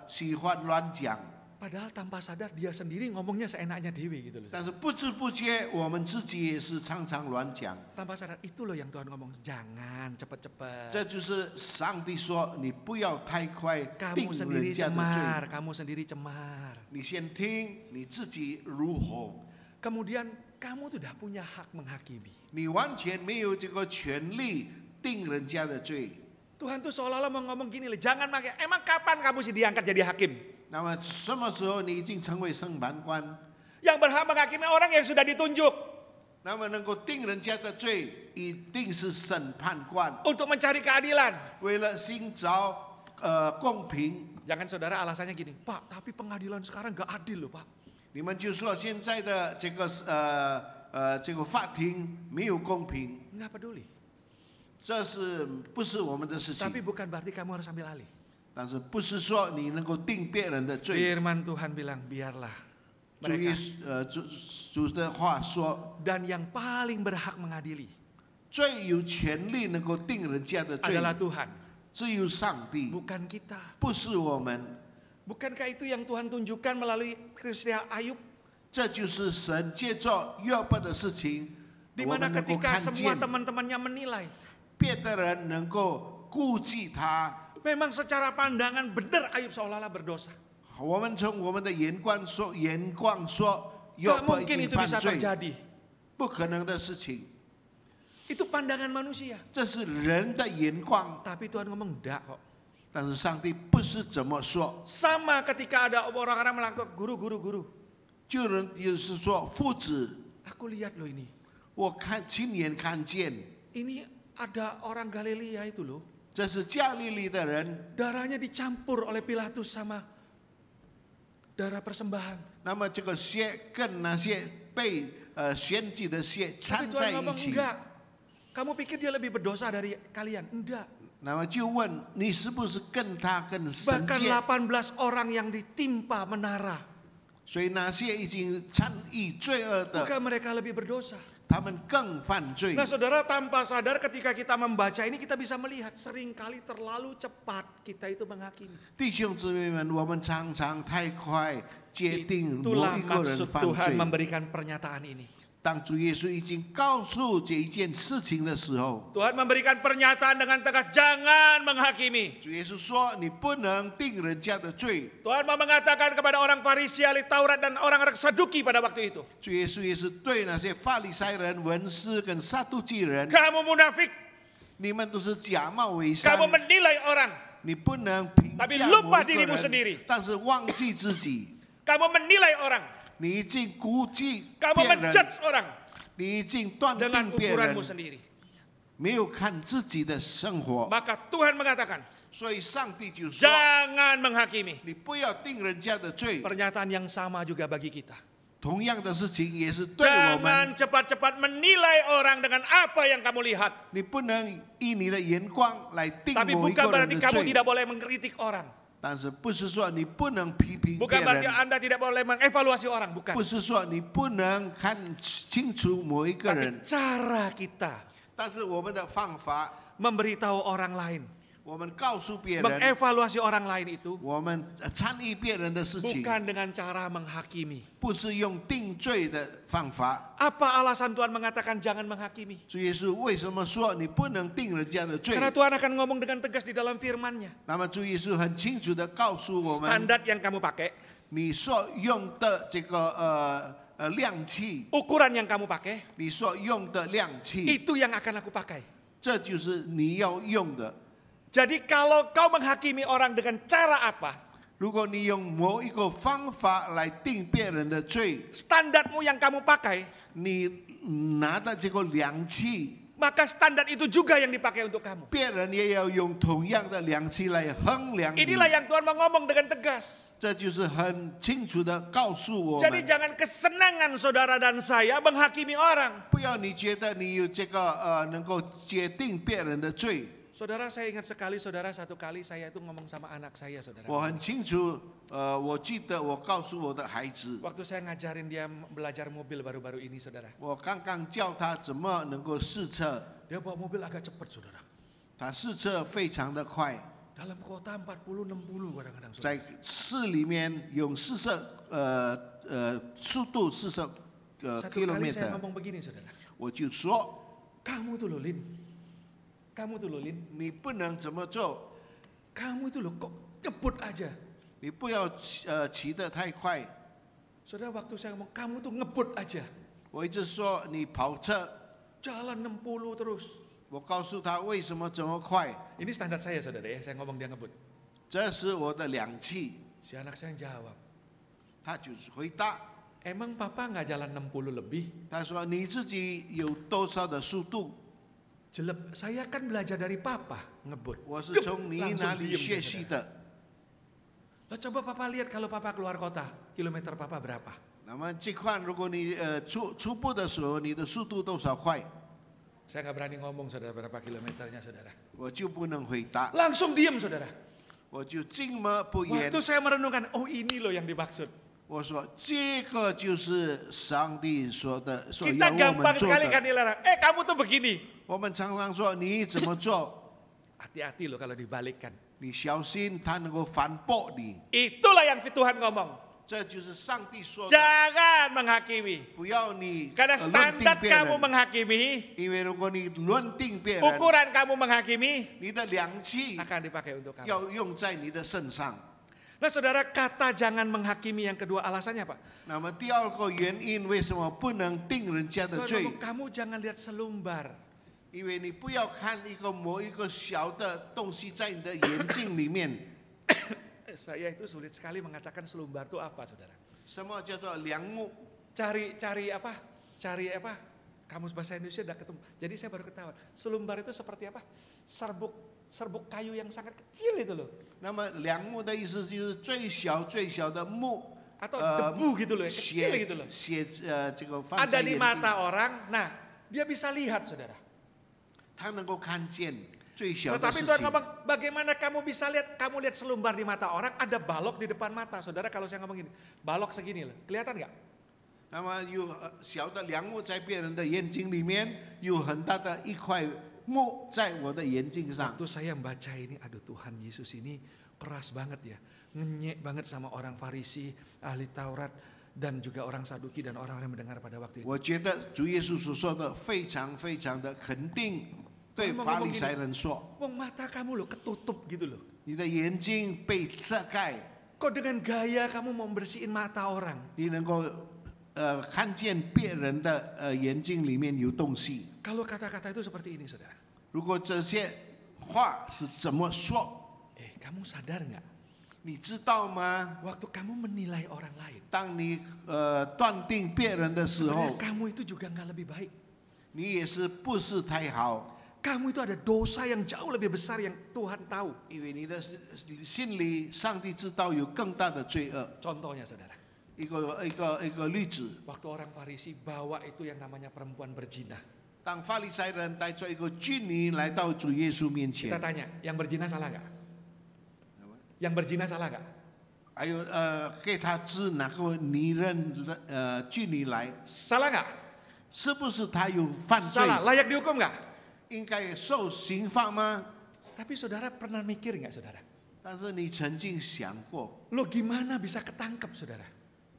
[SPEAKER 3] 喜欢乱讲。
[SPEAKER 2] Padahal tanpa sadar dia sendiri ngomongnya seenaknya dewe gitu loh.
[SPEAKER 3] 但是不知不觉，我们自己也是常常乱讲。
[SPEAKER 2] Tanpa sadar itu loh yang Tuhan ngomong, jangan cepat-cepat.
[SPEAKER 3] 这就是上帝说，你不要太快定
[SPEAKER 2] Kamu sendiri
[SPEAKER 3] 人家的罪。
[SPEAKER 2] cemar, kamu sendiri cemar.
[SPEAKER 3] 你先听你自己如何。
[SPEAKER 2] Kemudian kamu tuh tidak punya hak menghakimi.
[SPEAKER 3] 你完全没有这个权利定人家的罪。
[SPEAKER 2] Tuhan tuh seolah-olah mau ngomong gini loh, jangan pakai. Emang kapan kamu sih diangkat jadi hakim?
[SPEAKER 3] 那么什么时候你已经成为审判官？
[SPEAKER 2] Yang berhak menghakimi orang yang sudah ditunjuk
[SPEAKER 3] 那么能够定人家的罪，一定是审判官，
[SPEAKER 2] untuk mencari keadilan.
[SPEAKER 3] 为了寻找公平。
[SPEAKER 2] Jangan saudara alasannya gini, Pak, tapi pengadilan sekarang gak adil loh Pak.
[SPEAKER 3] 你们就说现在的这个法庭没有公平，
[SPEAKER 2] Nggak peduli.
[SPEAKER 3] 这是不是我们的事情？
[SPEAKER 2] Tapi bukan berarti kamu harus ambil alih.
[SPEAKER 3] 但是不是说你能够定别人的罪？
[SPEAKER 2] Firman Tuhan bilang, biarlah
[SPEAKER 3] 主耶
[SPEAKER 2] mereka
[SPEAKER 3] 主的话说，
[SPEAKER 2] dan yang paling berhak mengadili
[SPEAKER 3] 最有权利能够定人家的罪，
[SPEAKER 2] adalah Tuhan,
[SPEAKER 3] 只有上帝，
[SPEAKER 2] bukan kita.
[SPEAKER 3] 不是我们。
[SPEAKER 2] Bukankah itu yang Tuhan tunjukkan melalui peristiwa Ayub?
[SPEAKER 3] 这就是神借着约伯的事情
[SPEAKER 2] Di mana ketika semua teman-temannya menilai,
[SPEAKER 3] 别的人能够顾忌他。
[SPEAKER 2] memang secara pandangan benar Ayub seolah-olah berdosa.
[SPEAKER 3] 我们从我们的眼光说，约
[SPEAKER 2] Gak
[SPEAKER 3] 伯已
[SPEAKER 2] mungkin
[SPEAKER 3] 经
[SPEAKER 2] itu
[SPEAKER 3] 犯
[SPEAKER 2] bisa
[SPEAKER 3] 罪，
[SPEAKER 2] terjadi.
[SPEAKER 3] 不可能的事情。
[SPEAKER 2] Itu pandangan manusia.
[SPEAKER 3] 这是人的眼光，
[SPEAKER 2] Tapi Tuhan ngomong enggak kok.
[SPEAKER 3] 但是上帝不是这么说，
[SPEAKER 2] Sama ketika ada orang-orang melakukan guru.
[SPEAKER 3] 就是说父子，
[SPEAKER 2] Aku lihat loh ini.
[SPEAKER 3] 我亲眼看见，
[SPEAKER 2] Ini ada orang Galilea itu loh.
[SPEAKER 3] 这是加利利的人，
[SPEAKER 2] Darahnya dicampur oleh Pilatus sama darah persembahan.
[SPEAKER 3] 那么这个血跟那些被选举的血
[SPEAKER 2] Tapi
[SPEAKER 3] 掺
[SPEAKER 2] Tuhan
[SPEAKER 3] 在一
[SPEAKER 2] ngomong
[SPEAKER 3] 起，
[SPEAKER 2] enggak. Kamu pikir dia lebih berdosa dari kalian? Enggak.
[SPEAKER 3] 那么就问你是不是跟他更深
[SPEAKER 2] Bahkan
[SPEAKER 3] 切？
[SPEAKER 2] 18 orang yang ditimpa menara.
[SPEAKER 3] 所以那些已经参与罪恶的，
[SPEAKER 2] Bukan mereka lebih berdosa.
[SPEAKER 3] 他们更犯罪。
[SPEAKER 2] Nah saudara, tanpa sadar ketika kita membaca ini kita bisa melihat seringkali terlalu cepat kita itu menghakimi.
[SPEAKER 3] 弟兄姊妹们，我们常常太快决定某
[SPEAKER 2] Itulah
[SPEAKER 3] 一个人
[SPEAKER 2] maksud
[SPEAKER 3] 犯
[SPEAKER 2] Tuhan
[SPEAKER 3] 罪。
[SPEAKER 2] memberikan pernyataan ini.
[SPEAKER 3] 当主耶稣已经告诉这一件事情的时候，
[SPEAKER 2] Tuhan memberikan pernyataan dengan tegas, jangan menghakimi.
[SPEAKER 3] 主耶稣说：“你不能定人家的罪。
[SPEAKER 2] Tuhan mau mengatakan kepada orang Farisi, ahli Taurat dan orang-orang Saduki pada waktu itu. ”
[SPEAKER 3] 主耶稣也是对那些法利赛人、文士跟撒都基人，
[SPEAKER 2] Kamu munafik,
[SPEAKER 3] 你们都是假冒伪善
[SPEAKER 2] kamu，menilai orang,
[SPEAKER 3] 你不能评
[SPEAKER 2] Tapi
[SPEAKER 3] 价
[SPEAKER 2] lupa
[SPEAKER 3] 某一个
[SPEAKER 2] dirimu sendiri.
[SPEAKER 3] 人，但是忘记自己。
[SPEAKER 2] kamu menilai orang,
[SPEAKER 3] 你已经估计
[SPEAKER 2] kamu
[SPEAKER 3] 别人，
[SPEAKER 2] menjudge orang
[SPEAKER 3] 你已经断
[SPEAKER 2] dengan
[SPEAKER 3] 定别人
[SPEAKER 2] ukuranmu，sendiri.
[SPEAKER 3] 没有看自己的生活。
[SPEAKER 2] Maka Tuhan mengatakan,
[SPEAKER 3] 所以上帝就说：“
[SPEAKER 2] jangan menghakimi.
[SPEAKER 3] 你不要定人家的罪。
[SPEAKER 2] Pernyataan yang sama juga bagi kita. ”
[SPEAKER 3] 同样的事情也是对我们，
[SPEAKER 2] Jangan cepat-cepat menilai orang dengan apa yang kamu lihat.
[SPEAKER 3] 你不能以你的眼光来定
[SPEAKER 2] Tapi
[SPEAKER 3] 某一
[SPEAKER 2] bukan
[SPEAKER 3] 个人
[SPEAKER 2] berarti
[SPEAKER 3] 的
[SPEAKER 2] kamu
[SPEAKER 3] 罪。
[SPEAKER 2] tidak boleh mengkritik orang.
[SPEAKER 3] 但是不是说你不能批评
[SPEAKER 2] Bukan
[SPEAKER 3] 别
[SPEAKER 2] berarti
[SPEAKER 3] 人，
[SPEAKER 2] Anda tidak boleh mengevaluasi orang. Bukan.
[SPEAKER 3] 不是说你不能看清楚某一个
[SPEAKER 2] Tapi
[SPEAKER 3] 人，
[SPEAKER 2] cara kita
[SPEAKER 3] 但是我们的方法，
[SPEAKER 2] memberitahu orang lain,
[SPEAKER 3] 我们告诉别人，
[SPEAKER 2] mengevaluasi orang lain itu
[SPEAKER 3] 我们参与别人的事情，
[SPEAKER 2] bukan dengan cara menghakimi.
[SPEAKER 3] 不是用定罪的方法。
[SPEAKER 2] Apa alasan Tuhan mengatakan jangan menghakimi?
[SPEAKER 3] 主耶稣为什么说你不能定人家的罪？
[SPEAKER 2] Karena Tuhan akan ngomong dengan tegas di dalam firman-Nya.
[SPEAKER 3] 那么主耶稣很清楚的告诉我们，
[SPEAKER 2] Standar yang kamu pakai,
[SPEAKER 3] 你所用的这个量器，
[SPEAKER 2] ukuran yang kamu pakai,
[SPEAKER 3] 你所用的量器，
[SPEAKER 2] itu yang akan aku pakai.
[SPEAKER 3] 这就是你要用的。
[SPEAKER 2] Jadi kalau kau menghakimi orang dengan cara apa,
[SPEAKER 3] 如果你用某一个方法来定别人的罪，
[SPEAKER 2] standarmu yang kamu pakai,
[SPEAKER 3] 你拿的这个量器，
[SPEAKER 2] maka standar itu juga yang dipakai untuk kamu.
[SPEAKER 3] 别人也要用同样的量器来衡量你。
[SPEAKER 2] Inilah yang Tuhan mau ngomong dengan tegas.
[SPEAKER 3] 这就是很清楚的告诉我
[SPEAKER 2] Jadi
[SPEAKER 3] 们，
[SPEAKER 2] jangan kesenangan saudara dan saya menghakimi orang.
[SPEAKER 3] 不要你觉得你有这个能够决定别人的罪。
[SPEAKER 2] Saudara, saya ingat sekali, saudara, satu kali saya itu ngomong sama anak saya, saudara.
[SPEAKER 3] 我很清楚，我记得我告诉我的孩子，
[SPEAKER 2] Waktu saya ngajarin dia belajar mobil baru-baru ini, saudara.
[SPEAKER 3] 我刚刚教他怎么能够试车，
[SPEAKER 2] Dia bawa mobil agak cepat, saudara.
[SPEAKER 3] 他试车非常的快，
[SPEAKER 2] Dalam kota 40-60 kadang-kadang, saudara.
[SPEAKER 3] 在市里面用速度40
[SPEAKER 2] Satu kali saya
[SPEAKER 3] kilometer，
[SPEAKER 2] ngomong begini, saudara.
[SPEAKER 3] 我就说
[SPEAKER 2] Kamu tuh loh, Lin. Kamu tuh loh, Lin.
[SPEAKER 3] 你不能怎么做，
[SPEAKER 2] Kamu itu loh kok ngebut aja.
[SPEAKER 3] 你不要骑得太快。
[SPEAKER 2] Saudara, waktu saya ngomong, kamu tuh ngebut aja.
[SPEAKER 3] 我一直说你跑车，
[SPEAKER 2] Jalan 60 terus.
[SPEAKER 3] 我告诉他为什么这么快，
[SPEAKER 2] Ini standar saya, saudara ya. Saya ngomong dia ngebut.
[SPEAKER 3] 这是我的量器。
[SPEAKER 2] Si anak saya jawab,
[SPEAKER 3] 他就是回答，
[SPEAKER 2] emang papa nggak jalan 60 lebih?
[SPEAKER 3] 他说你自己有多少的速度？
[SPEAKER 2] Jelek, saya kan belajar dari papa ngebut.
[SPEAKER 3] 我是从你
[SPEAKER 2] Langsung
[SPEAKER 3] 哪里
[SPEAKER 2] diem
[SPEAKER 3] 学
[SPEAKER 2] dia,
[SPEAKER 3] 习
[SPEAKER 2] saudara.
[SPEAKER 3] 的。
[SPEAKER 2] Lah coba papa lihat kalau papa keluar kota, kilometer papa berapa?
[SPEAKER 3] 那么这块，如果你初步的时候，你的速度多少快，
[SPEAKER 2] Saya nggak berani ngomong, saudara, berapa kilometernya, saudara.
[SPEAKER 3] 我就不能回答，
[SPEAKER 2] Langsung diem, saudara.
[SPEAKER 3] 我就静默不言
[SPEAKER 2] Waktu。saya merenungkan, oh ini loh yang dimaksud.
[SPEAKER 3] 我说这个就是上帝说的，所
[SPEAKER 2] Kita
[SPEAKER 3] 要我们
[SPEAKER 2] gampang
[SPEAKER 3] 做
[SPEAKER 2] sekali kan
[SPEAKER 3] 的。
[SPEAKER 2] dilarang. Kamu tuh begini.
[SPEAKER 3] 我们常常说你怎么做，
[SPEAKER 2] Hati-hati loh kalau dibalikkan.
[SPEAKER 3] 你小心他能够反驳你。
[SPEAKER 2] Itulah yang Tuhan ngomong.
[SPEAKER 3] 这就是上帝说的，
[SPEAKER 2] Jangan menghakimi.
[SPEAKER 3] 不要你
[SPEAKER 2] Karena
[SPEAKER 3] 论定
[SPEAKER 2] standar
[SPEAKER 3] 别
[SPEAKER 2] kamu
[SPEAKER 3] 人，
[SPEAKER 2] menghakimi,
[SPEAKER 3] 因为如果你论定别人，
[SPEAKER 2] ukuran kamu menghakimi
[SPEAKER 3] 你的量器
[SPEAKER 2] akan dipakai untuk kamu.
[SPEAKER 3] 要用在你的身上。
[SPEAKER 2] Nah saudara, kata jangan menghakimi yang kedua alasannya apa?
[SPEAKER 3] 那么第二个原因，为什么不能定人家的
[SPEAKER 2] Tuhan
[SPEAKER 3] 罪？
[SPEAKER 2] ngomong, kamu jangan lihat selumbar.
[SPEAKER 3] 因为你不要看某一个小的东西在你的眼睛里面。
[SPEAKER 2] Saya itu sulit sekali mengatakan selumbar itu apa, saudara.
[SPEAKER 3] 什么叫做梁木？
[SPEAKER 2] Cari apa? Kamus bahasa Indonesia udah ketemu. Jadi saya baru ketahuan. Selumbar itu seperti apa? Serbuk kayu yang sangat kecil itu loh.
[SPEAKER 3] 那么梁木的意思就是最小的木，
[SPEAKER 2] Atau debu gitu loh, kecil gitu loh.
[SPEAKER 3] 这个放
[SPEAKER 2] Ada
[SPEAKER 3] 在
[SPEAKER 2] di
[SPEAKER 3] 眼睛，
[SPEAKER 2] mata orang, nah dia bisa lihat, saudara.
[SPEAKER 3] 他能够看见最小的
[SPEAKER 2] Tetapi
[SPEAKER 3] 事
[SPEAKER 2] Tuhan
[SPEAKER 3] 情。
[SPEAKER 2] ngomong, bagaimana kamu bisa lihat? Kamu lihat selumbar di mata orang, ada balok di depan mata. Saudara, kalau saya ngomong gini, balok segini loh, kelihatan nggak?
[SPEAKER 3] 那么有小的梁木在别人的眼睛里面，有很大的一块木在我的眼睛上。
[SPEAKER 2] Waktu saya membaca ini, aduh Tuhan Yesus ini keras banget ya. Ngenyek banget sama orang Farisi, ahli Taurat, dan juga orang Saduki dan orang-orang yang mendengar pada waktu itu.
[SPEAKER 3] 我觉得主耶稣所说的非常的肯定，对法利赛人说，
[SPEAKER 2] Wong mata kamu loh ketutup gitu loh.
[SPEAKER 3] 你的眼睛被遮盖，
[SPEAKER 2] Kok dengan gaya kamu mau bersihin mata orang?
[SPEAKER 3] 你能够看见别人的眼睛里面有东西。
[SPEAKER 2] Kalau kata-kata itu seperti ini, saudara.
[SPEAKER 3] 如果这些话是怎么说，
[SPEAKER 2] Kamu sadar nggak?
[SPEAKER 3] 你知道吗？
[SPEAKER 2] Waktu kamu menilai orang lain,
[SPEAKER 3] 当你断定别人的时
[SPEAKER 2] sebenarnya
[SPEAKER 3] 候，
[SPEAKER 2] kamu itu juga nggak lebih baik.
[SPEAKER 3] 你也是不是太好？
[SPEAKER 2] Kamu itu ada dosa yang jauh lebih besar yang Tuhan tahu.
[SPEAKER 3] 因为你的心里，上帝知道有更大的罪恶。
[SPEAKER 2] Contohnya, saudara.
[SPEAKER 3] 一个例子，
[SPEAKER 2] Waktu orang Farisi bawa itu yang namanya perempuan berzina.
[SPEAKER 3] 当法利赛人带着一个妓女来到主耶稣面
[SPEAKER 2] Kita
[SPEAKER 3] 前，
[SPEAKER 2] tanya, yang berzina salah nggak? Yang berzina salah nggak?
[SPEAKER 3] 还有给他指哪个女人妓女来，
[SPEAKER 2] Salah nggak?
[SPEAKER 3] 是不是他有犯罪？
[SPEAKER 2] Salah. Layak dihukum nggak?
[SPEAKER 3] 应该受刑罚吗？
[SPEAKER 2] Tapi saudara pernah mikir nggak, saudara?
[SPEAKER 3] 但是你曾经想过，
[SPEAKER 2] Lo gimana bisa ketangkep, saudara?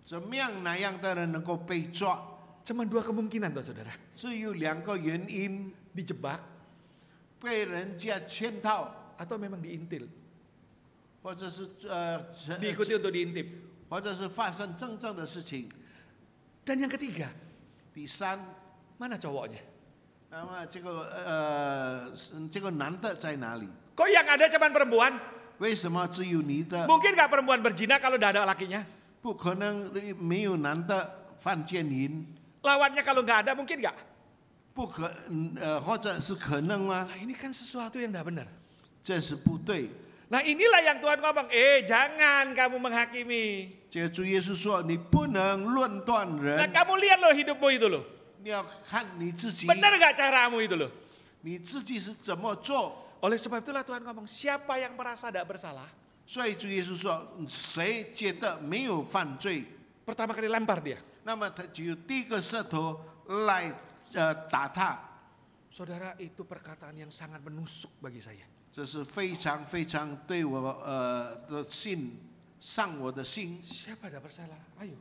[SPEAKER 3] 怎么样那样的人能够被抓？
[SPEAKER 2] Cuma dua kemungkinan tuh, saudara.
[SPEAKER 3] 只有两个原因：
[SPEAKER 2] Dijebak
[SPEAKER 3] 被人家圈套，
[SPEAKER 2] atau memang diintil.
[SPEAKER 3] 或者是
[SPEAKER 2] Diikuti untuk diintip.
[SPEAKER 3] 或者是发生真正的事情。
[SPEAKER 2] Dan yang ketiga,
[SPEAKER 3] 第三，
[SPEAKER 2] mana cowoknya?
[SPEAKER 3] 那么这个男的在哪里？
[SPEAKER 2] Kok yang ada cuman perempuan?
[SPEAKER 3] 为什么只有女的？
[SPEAKER 2] Mungkin nggak perempuan berzina kalau udah ada lakinya?
[SPEAKER 3] 不可能没有男的犯奸淫，
[SPEAKER 2] Lawannya kalau nggak ada mungkin nggak?
[SPEAKER 3] 或者是可能吗？
[SPEAKER 2] Nah ini kan sesuatu yang nggak benar.
[SPEAKER 3] 这是不对。
[SPEAKER 2] Nah inilah yang Tuhan ngomong, jangan kamu menghakimi.
[SPEAKER 3] 这个主耶稣说，你不能论断
[SPEAKER 2] Nah
[SPEAKER 3] 人，
[SPEAKER 2] kamu lihat loh hidupmu itu loh.
[SPEAKER 3] 你要看你自己，
[SPEAKER 2] Benar nggak caramu itu loh?
[SPEAKER 3] 你自己是怎么做。
[SPEAKER 2] Oleh sebab itulah Tuhan ngomong, siapa yang merasa tidak bersalah,
[SPEAKER 3] 所以主耶稣说，谁觉得没有犯罪，
[SPEAKER 2] pertama kali lempar dia.
[SPEAKER 3] 那么他就第一个舌头来打他。
[SPEAKER 2] Saudara, itu perkataan yang sangat menusuk bagi saya.
[SPEAKER 3] 这是非常对我的心伤我的心。
[SPEAKER 2] Siapa tidak bersalah? Ayo,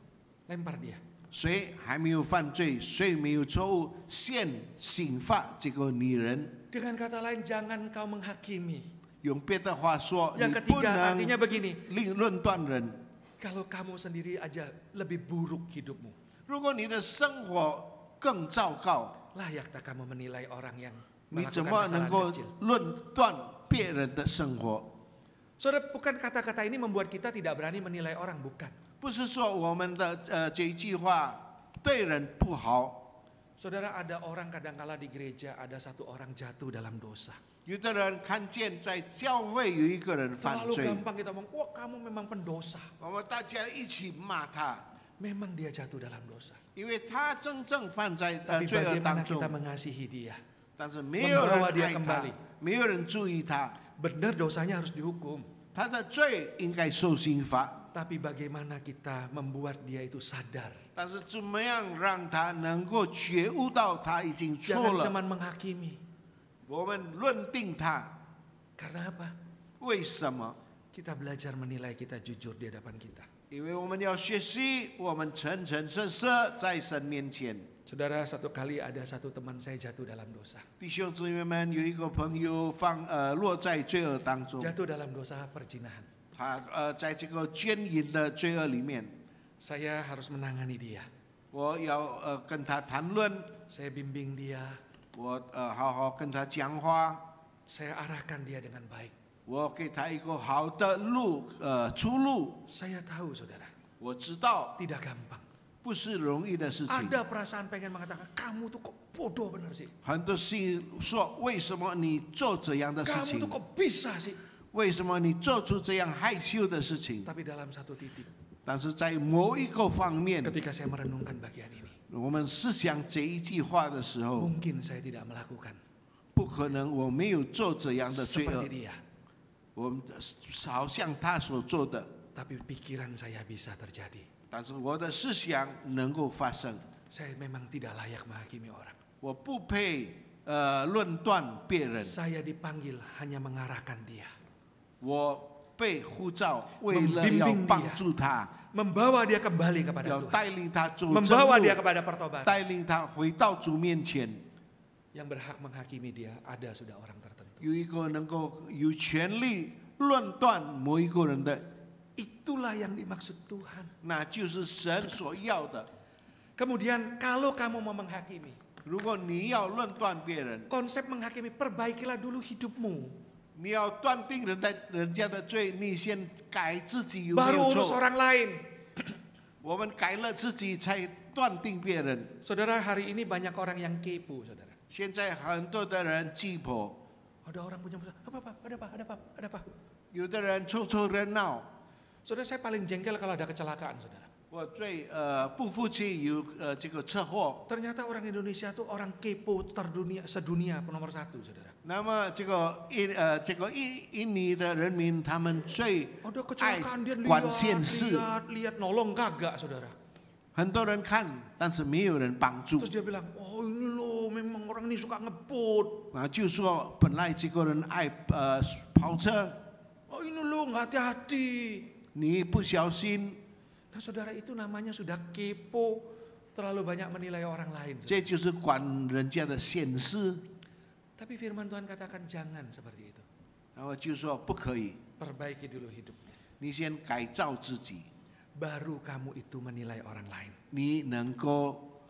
[SPEAKER 2] lempar dia.
[SPEAKER 3] 谁还没有犯罪，谁没有错误，先刑罚这个女人。
[SPEAKER 2] Dengan kata lain, jangan kau menghakimi.
[SPEAKER 3] 用别的话说，你
[SPEAKER 2] Yang
[SPEAKER 3] 不
[SPEAKER 2] ketiga
[SPEAKER 3] 能
[SPEAKER 2] artinya begini,
[SPEAKER 3] 论断人。
[SPEAKER 2] kalau kamu sendiri aja lebih buruk hidupmu,
[SPEAKER 3] 如果你的生活更糟糕，
[SPEAKER 2] layak tak kamu menilai orang yang
[SPEAKER 3] 你怎
[SPEAKER 2] melakukan
[SPEAKER 3] 么能
[SPEAKER 2] kesalahan
[SPEAKER 3] 够
[SPEAKER 2] kecil?
[SPEAKER 3] 论断别人的生活？
[SPEAKER 2] Saudara, bukan kata-kata ini membuat kita tidak berani menilai orang, bukan.
[SPEAKER 3] 不是说我们的这一句话对人不好。
[SPEAKER 2] Saudara, ada orang kadangkala di gereja ada satu orang jatuh dalam dosa.
[SPEAKER 3] 有的人看见在教会有一个人犯
[SPEAKER 2] Terlalu
[SPEAKER 3] 罪，
[SPEAKER 2] gampang kita ngomong, wah kamu memang pendosa.
[SPEAKER 3] 我们大家一起骂他，
[SPEAKER 2] Memang dia jatuh dalam dosa.
[SPEAKER 3] 因为他真正犯在
[SPEAKER 2] Tapi
[SPEAKER 3] 罪恶
[SPEAKER 2] bagaimana
[SPEAKER 3] 当中
[SPEAKER 2] kita，mengasihi dia?
[SPEAKER 3] 但是没有人
[SPEAKER 2] membawa dia
[SPEAKER 3] 爱他
[SPEAKER 2] kembali，
[SPEAKER 3] 没有人注意他，
[SPEAKER 2] Benar dosanya harus dihukum.
[SPEAKER 3] 他的罪应该受刑罚。
[SPEAKER 2] Tapi bagaimana kita membuat dia itu sadar?
[SPEAKER 3] 但是怎么样让他能够觉悟到他已经错
[SPEAKER 2] Jangan
[SPEAKER 3] 了？
[SPEAKER 2] cuma menghakimi.
[SPEAKER 3] 我们论定他，
[SPEAKER 2] Karena apa?
[SPEAKER 3] 为什么？
[SPEAKER 2] Kita belajar menilai kita jujur di hadapan kita.
[SPEAKER 3] 因为我们要学习，我们诚诚实实在神面前。
[SPEAKER 2] Saudara, satu kali ada satu teman saya jatuh dalam dosa.
[SPEAKER 3] 弟兄姊妹们，有一个朋友落在罪恶当中，
[SPEAKER 2] Jatuh dalam dosa perzinahan.
[SPEAKER 3] 他在这个奸淫的罪恶里面，
[SPEAKER 2] Saya harus menangani dia.
[SPEAKER 3] 我要跟他谈论，
[SPEAKER 2] Saya bimbing dia.
[SPEAKER 3] 我好好跟他讲话，
[SPEAKER 2] Saya arahkan dia dengan baik.
[SPEAKER 3] 我给他一个好的路出路。
[SPEAKER 2] Saya tahu, saudara,
[SPEAKER 3] 我知道
[SPEAKER 2] tidak gampang.
[SPEAKER 3] 不是容易的事情，
[SPEAKER 2] Ada perasaan pengen mengatakan, kamu tuh kok bodoh bener sih?
[SPEAKER 3] 很多心说为什么你做这样的事
[SPEAKER 2] Kamu
[SPEAKER 3] 情
[SPEAKER 2] tuh？kok bisa sih?
[SPEAKER 3] 为什么你做出这样害羞的事情？
[SPEAKER 2] Tapi dalam satu titik,
[SPEAKER 3] 但是在某一个方面，
[SPEAKER 2] ketika saya merenungkan bagian ini,
[SPEAKER 3] 我们思想这一句话的时候，
[SPEAKER 2] mungkin saya tidak melakukan
[SPEAKER 3] 不可能我没有做这样的罪恶
[SPEAKER 2] seperti，dia.
[SPEAKER 3] 我们好像他所做的，
[SPEAKER 2] Tapi pikiran saya bisa terjadi.
[SPEAKER 3] 但是我的思想能够发生，
[SPEAKER 2] Saya memang tidak layak menghakimi orang.
[SPEAKER 3] 我不配论断别人，
[SPEAKER 2] Saya dipanggil hanya mengarahkan dia.
[SPEAKER 3] 我被呼召为了要帮助他，
[SPEAKER 2] Membawa dia kembali kepada
[SPEAKER 3] 要
[SPEAKER 2] Tuhan.
[SPEAKER 3] 带领他走正
[SPEAKER 2] Membawa dia
[SPEAKER 3] 路，
[SPEAKER 2] kepada pertobatan.
[SPEAKER 3] 带领他回到主面前。
[SPEAKER 2] Yang berhak menghakimi dia ada sudah orang tertentu.
[SPEAKER 3] 有一个能够有权利论断某一个人的，
[SPEAKER 2] Itulah yang dimaksud Tuhan.
[SPEAKER 3] 那就是神所要的。
[SPEAKER 2] Kemudian kalau kamu mau menghakimi,
[SPEAKER 3] 如果你要论断别人，
[SPEAKER 2] konsep menghakimi, perbaikilah dulu hidupmu.
[SPEAKER 3] 你要断定人家的罪，你先改自己有没
[SPEAKER 2] Baru
[SPEAKER 3] 有
[SPEAKER 2] urus
[SPEAKER 3] 错。
[SPEAKER 2] orang lain.
[SPEAKER 3] 我们改了自己，才断定别人。
[SPEAKER 2] Saudara, hari ini banyak orang yang kepo, saudara.
[SPEAKER 3] 现在很多的人鸡婆，
[SPEAKER 2] Ada orang punya masalah, ada apa?
[SPEAKER 3] 有的人凑凑热闹。
[SPEAKER 2] Saudara, saya paling jengkel kalau ada kecelakaan, saudara.
[SPEAKER 3] 我最不服气有这个车祸。
[SPEAKER 2] Ternyata orang Indonesia tuh orang kepo sedunia nomor 1, saudara.
[SPEAKER 3] 那么这个印尼的人民，他们最
[SPEAKER 2] Ada
[SPEAKER 3] 爱
[SPEAKER 2] kecelakaan dia
[SPEAKER 3] 管闲事，
[SPEAKER 2] lihat nolong kagak, saudara.
[SPEAKER 3] 很多人看，但是没有人帮助。
[SPEAKER 2] Terus dia bilang, oh ini loh memang orang ini suka ngebut.
[SPEAKER 3] 啊，就说本来这个人爱跑车，
[SPEAKER 2] Oh ini loh nggak hati-hati.
[SPEAKER 3] 你不小心，
[SPEAKER 2] Nah saudara, itu namanya sudah kepo, terlalu banyak menilai orang lain.
[SPEAKER 3] 这就是管人家的闲事。
[SPEAKER 2] Tapi firman Tuhan katakan jangan seperti itu.
[SPEAKER 3] 然后就说不可以，
[SPEAKER 2] Perbaiki dulu hidupnya.
[SPEAKER 3] 你先改造自己，
[SPEAKER 2] Baru kamu itu menilai orang lain.
[SPEAKER 3] 你能够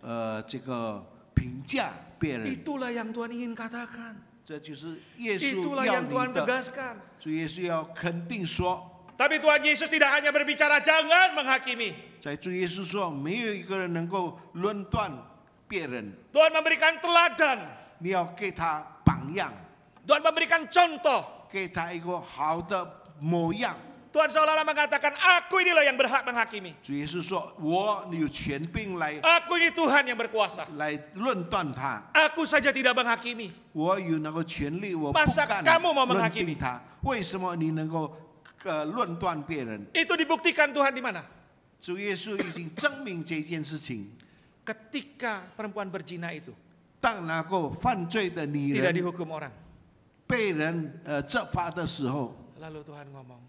[SPEAKER 3] 这个评价别人，
[SPEAKER 2] Itulah yang Tuhan ingin katakan.
[SPEAKER 3] 这就是耶稣
[SPEAKER 2] Itulah
[SPEAKER 3] 要
[SPEAKER 2] yang
[SPEAKER 3] 你
[SPEAKER 2] Tuhan
[SPEAKER 3] 的。
[SPEAKER 2] tegaskan.
[SPEAKER 3] 主耶稣要肯定说，
[SPEAKER 2] Tapi Tuhan Yesus tidak hanya berbicara jangan menghakimi.
[SPEAKER 3] 在主耶稣说，没有一个人能够论断别人，
[SPEAKER 2] Tuhan memberikan teladan.
[SPEAKER 3] 你要给他榜样，
[SPEAKER 2] Tuhan memberikan contoh.
[SPEAKER 3] 给他一个好的模样。
[SPEAKER 2] Tuhan seolah-olah mengatakan, aku inilah yang berhak menghakimi.
[SPEAKER 3] 主耶稣说，我有权柄来
[SPEAKER 2] Aku ini Tuhan yang berkuasa.
[SPEAKER 3] 来论断他，
[SPEAKER 2] Aku saja tidak menghakimi.
[SPEAKER 3] 我有那个权利，我不
[SPEAKER 2] Masa
[SPEAKER 3] 敢
[SPEAKER 2] kamu mau
[SPEAKER 3] 论
[SPEAKER 2] menghakimi?
[SPEAKER 3] 定他。为什么你能够论断别人？
[SPEAKER 2] Itu dibuktikan Tuhan di mana?
[SPEAKER 3] 主耶稣已经证明这件事情。
[SPEAKER 2] Ketika perempuan berzina itu
[SPEAKER 3] 当那个犯罪的女
[SPEAKER 2] tidak
[SPEAKER 3] 人
[SPEAKER 2] dihukum orang.
[SPEAKER 3] 被人责罚的时候，
[SPEAKER 2] Lalu Tuhan ngomong,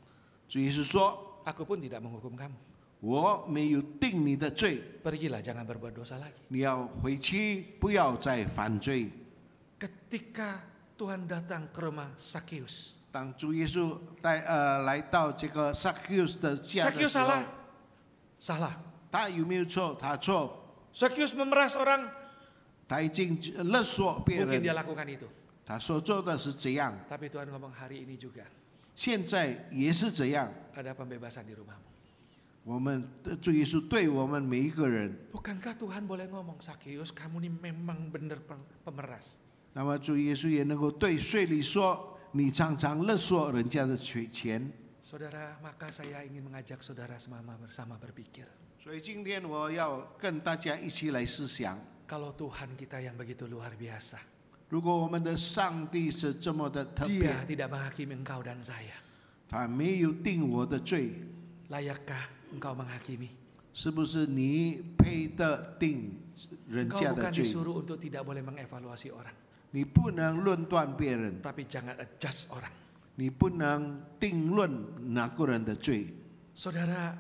[SPEAKER 3] 主耶稣说
[SPEAKER 2] aku pun tidak menghukum kamu.
[SPEAKER 3] 我没有定你的罪，
[SPEAKER 2] Pergilah, jangan berbuat dosa lagi.
[SPEAKER 3] 你要回去，不要再犯罪。
[SPEAKER 2] Ketika Tuhan datang ke rumah Sakeus.
[SPEAKER 3] 当主耶稣来到这个撒该的家的
[SPEAKER 2] Sakeus
[SPEAKER 3] 时候，
[SPEAKER 2] salah. Salah.
[SPEAKER 3] 他有没有错？他错，
[SPEAKER 2] Sakeus memeras orang.
[SPEAKER 3] 他已经勒索别
[SPEAKER 2] Mungkin dia
[SPEAKER 3] 人，
[SPEAKER 2] lakukan itu.
[SPEAKER 3] 他所做的是这样，
[SPEAKER 2] Tapi Tuhan ngomong hari ini juga
[SPEAKER 3] 现在也是这样。
[SPEAKER 2] ada pembebasan di rumahmu.
[SPEAKER 3] 我们主耶稣对我们每一个人，
[SPEAKER 2] Bukankah Tuhan boleh ngomong, Sakeus kamu ini memang benar pemeras.
[SPEAKER 3] 那么主耶稣也能够对税吏说：“你常常勒索人家的钱。”
[SPEAKER 2] Saudara, maka saya ingin mengajak saudara semua bersama berpikir.
[SPEAKER 3] 所以今天我要跟大家一起来思想：
[SPEAKER 2] Kalau Tuhan kita yang begitu luar biasa,
[SPEAKER 3] 如果我们的上帝是这么的特
[SPEAKER 2] Dia
[SPEAKER 3] 别，
[SPEAKER 2] tidak menghakimi engkau dan saya.
[SPEAKER 3] 他没有定我的罪，
[SPEAKER 2] Layakkah engkau menghakimi?
[SPEAKER 3] 是不是你配得定人
[SPEAKER 2] Engkau
[SPEAKER 3] 家的
[SPEAKER 2] bukan
[SPEAKER 3] 罪？
[SPEAKER 2] disuruh untuk tidak boleh mengevaluasi orang,
[SPEAKER 3] 你不能论断别人，
[SPEAKER 2] tapi jangan adjust orang.
[SPEAKER 3] 你不能定论哪个人的罪。
[SPEAKER 2] Saudara,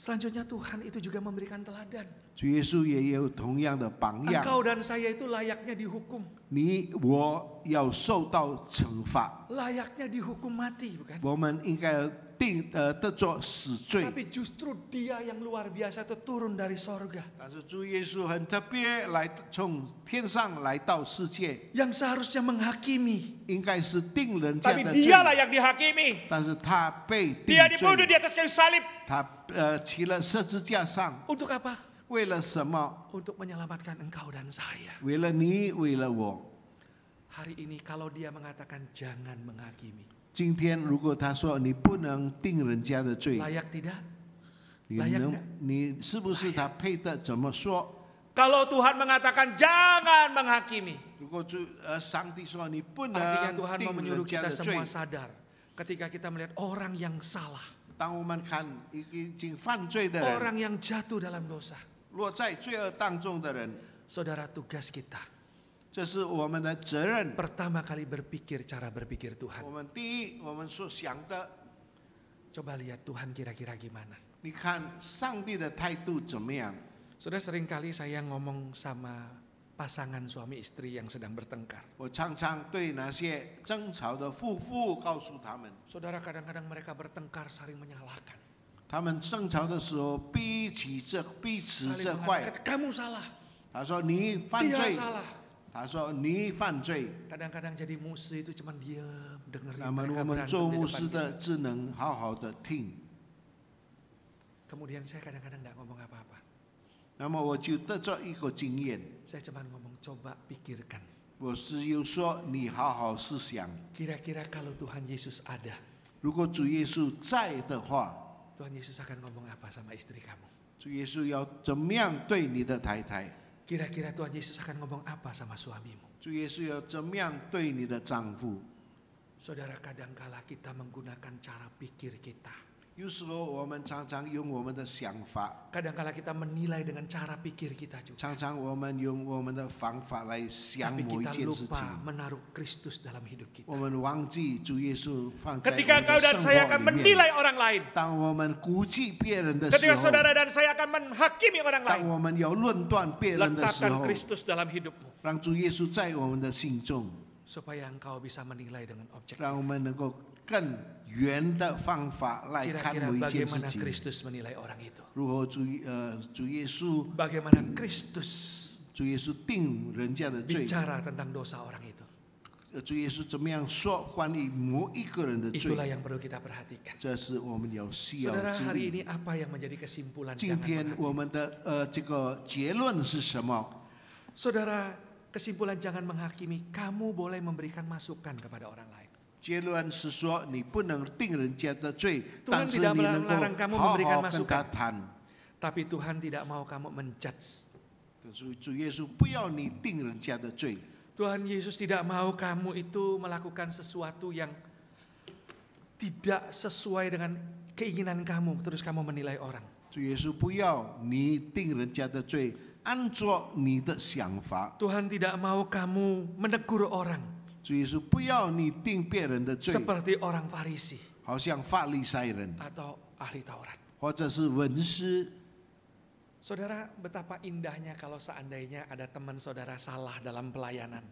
[SPEAKER 2] Selanjutnya Tuhan itu juga memberikan teladan.
[SPEAKER 3] 主耶稣也有同样的榜样。
[SPEAKER 2] Engkau dan saya itu layaknya dihukum.
[SPEAKER 3] 你我要受到惩罚，
[SPEAKER 2] Layaknya dihukum mati, bukan?
[SPEAKER 3] 我们应该得做死罪。
[SPEAKER 2] Tapi justru dia yang luar biasa itu turun dari sorga.
[SPEAKER 3] 但是主耶稣很特别，从天上来到世界，
[SPEAKER 2] Yang seharusnya menghakimi.
[SPEAKER 3] 应该是定人家
[SPEAKER 2] Tapi
[SPEAKER 3] 的罪，
[SPEAKER 2] dialah yang dihakimi.
[SPEAKER 3] 但是他被定
[SPEAKER 2] Dia dibunuh
[SPEAKER 3] 罪，
[SPEAKER 2] di atas kayu salib.
[SPEAKER 3] 他骑了十字架上，
[SPEAKER 2] Untuk apa?
[SPEAKER 3] 为了什么？
[SPEAKER 2] Untuk menyelamatkan engkau dan saya.
[SPEAKER 3] 为了你，为了我。
[SPEAKER 2] Hari ini kalau dia mengatakan jangan menghakimi.
[SPEAKER 3] 今天如果他说你不能定人家的罪，
[SPEAKER 2] Layak tidak?
[SPEAKER 3] 你你是不是他配得怎么说？
[SPEAKER 2] Kalau Tuhan mengatakan jangan menghakimi.
[SPEAKER 3] 如果上帝说你不
[SPEAKER 2] Artinya
[SPEAKER 3] 能
[SPEAKER 2] Tuhan mau
[SPEAKER 3] 定
[SPEAKER 2] menyuruh
[SPEAKER 3] 人家
[SPEAKER 2] kita
[SPEAKER 3] 的罪
[SPEAKER 2] semua， sadar. Ketika kita melihat orang yang salah.
[SPEAKER 3] 当我们看已经犯罪的人，
[SPEAKER 2] Orang yang jatuh dalam dosa.
[SPEAKER 3] 落在罪恶当中的人，
[SPEAKER 2] Saudara, tugas kita
[SPEAKER 3] 这是我们的责任。
[SPEAKER 2] pertama kali berpikir cara berpikir Tuhan.
[SPEAKER 3] 我们第一，我们所想的，
[SPEAKER 2] Coba lihat Tuhan kira-kira gimana.
[SPEAKER 3] 你看上帝的态度怎么样？
[SPEAKER 2] Sudah seringkali saya ngomong sama pasangan suami istri yang sedang bertengkar.
[SPEAKER 3] 我常常对那些争吵的夫妇告诉他们，
[SPEAKER 2] Saudara, kadang-kadang mereka bertengkar saling menyalahkan.
[SPEAKER 3] 他们争吵的时候彼此
[SPEAKER 2] Saling
[SPEAKER 3] 责怪。
[SPEAKER 2] mengatakan, kamu salah,
[SPEAKER 3] 他说你犯
[SPEAKER 2] dia
[SPEAKER 3] 罪，
[SPEAKER 2] salah.
[SPEAKER 3] 他说你犯罪。
[SPEAKER 2] Kadang-kadang jadi musuh itu cuma diam dengerin
[SPEAKER 3] 那么
[SPEAKER 2] mereka
[SPEAKER 3] 我们
[SPEAKER 2] berantem
[SPEAKER 3] 做
[SPEAKER 2] di
[SPEAKER 3] 牧
[SPEAKER 2] depan
[SPEAKER 3] 师
[SPEAKER 2] kita.
[SPEAKER 3] 的只能好好的听。
[SPEAKER 2] Kemudian saya kadang-kadang tidak ngomong apa-apa.
[SPEAKER 3] 那么我就得着一个经验，
[SPEAKER 2] Saya cuma ngomong coba pikirkan.
[SPEAKER 3] 我是又说你好好思想，
[SPEAKER 2] Kira-kira kalau Tuhan Yesus ada,
[SPEAKER 3] 如果主耶稣在的话，
[SPEAKER 2] Tuhan Yesus akan ngomong apa sama istri kamu?
[SPEAKER 3] 主耶稣要怎么样对你的太太？
[SPEAKER 2] Kira-kira Tuhan Yesus akan ngomong apa sama suamimu?
[SPEAKER 3] 主耶稣要怎么样对你的丈夫？
[SPEAKER 2] Saudara, kadangkala kita menggunakan cara pikir kita.
[SPEAKER 3] 有时候我们常常用我们的想法，
[SPEAKER 2] Kadangkala kita menilai dengan cara pikir kita juga.
[SPEAKER 3] 常常我们用我们的方法来想
[SPEAKER 2] Tapi
[SPEAKER 3] 某一
[SPEAKER 2] kita
[SPEAKER 3] 件事情
[SPEAKER 2] lupa，menaruh Kristus dalam hidup kita.
[SPEAKER 3] 我们忘记主耶稣放在我
[SPEAKER 2] Ketika
[SPEAKER 3] 们
[SPEAKER 2] engkau
[SPEAKER 3] 的
[SPEAKER 2] dan
[SPEAKER 3] 生
[SPEAKER 2] saya
[SPEAKER 3] 活
[SPEAKER 2] akan
[SPEAKER 3] 里面。
[SPEAKER 2] menilai orang lain.
[SPEAKER 3] 当我们估计别人的时
[SPEAKER 2] Ketika
[SPEAKER 3] 候，
[SPEAKER 2] saudara dan saya akan menghakimi orang
[SPEAKER 3] 当
[SPEAKER 2] lain.
[SPEAKER 3] 我们要论断别人的时
[SPEAKER 2] Letakkan
[SPEAKER 3] 候，
[SPEAKER 2] Kristus dalam hidupmu.
[SPEAKER 3] 让主耶稣在我们的心中，
[SPEAKER 2] Supaya engkau bisa menilai dengan objektif.
[SPEAKER 3] 让我们能够更圆的方法来看
[SPEAKER 2] Kira-kira
[SPEAKER 3] 某一件事
[SPEAKER 2] bagaimana
[SPEAKER 3] 情。
[SPEAKER 2] Kristus menilai orang itu?
[SPEAKER 3] 如何主耶稣
[SPEAKER 2] Bagaimana Kristus
[SPEAKER 3] 主耶稣定人家的罪？
[SPEAKER 2] bicara tentang dosa orang itu?
[SPEAKER 3] 主耶稣怎么样说关于某一个人的罪？
[SPEAKER 2] Itulah yang perlu kita perhatikan.
[SPEAKER 3] 这是我们需要
[SPEAKER 2] Saudara,
[SPEAKER 3] 注
[SPEAKER 2] hari
[SPEAKER 3] 意。
[SPEAKER 2] ini apa yang menjadi kesimpulan
[SPEAKER 3] 今
[SPEAKER 2] jangan
[SPEAKER 3] 天
[SPEAKER 2] menghakimi?
[SPEAKER 3] 我们的这个结论是什么？
[SPEAKER 2] Saudara, kesimpulan jangan menghakimi, kamu boleh memberikan masukan kepada orang lain.
[SPEAKER 3] 结论是说你不能定人家的罪，
[SPEAKER 2] Tuhan
[SPEAKER 3] 但是
[SPEAKER 2] tidak
[SPEAKER 3] 你能够
[SPEAKER 2] melarang kamu
[SPEAKER 3] 好
[SPEAKER 2] memberikan
[SPEAKER 3] 好跟他
[SPEAKER 2] masukan.
[SPEAKER 3] 谈。
[SPEAKER 2] Tapi Tuhan tidak mau kamu menjudge.
[SPEAKER 3] 主耶稣不要你定人家的罪，
[SPEAKER 2] Tuhan Yesus tidak mau kamu itu melakukan sesuatu yang tidak sesuai dengan keinginan kamu, terus kamu menilai orang.
[SPEAKER 3] 主耶稣不要你定人家的罪，按照你的想法。
[SPEAKER 2] Tuhan tidak mau kamu menegur orang
[SPEAKER 3] 主耶稣不要你定别人的罪，
[SPEAKER 2] seperti orang Farisi
[SPEAKER 3] 好像法利赛人
[SPEAKER 2] atau ahli Taurat.
[SPEAKER 3] 或者是文士。
[SPEAKER 2] Saudara, betapa indahnya kalau seandainya ada teman saudara salah dalam pelayanan.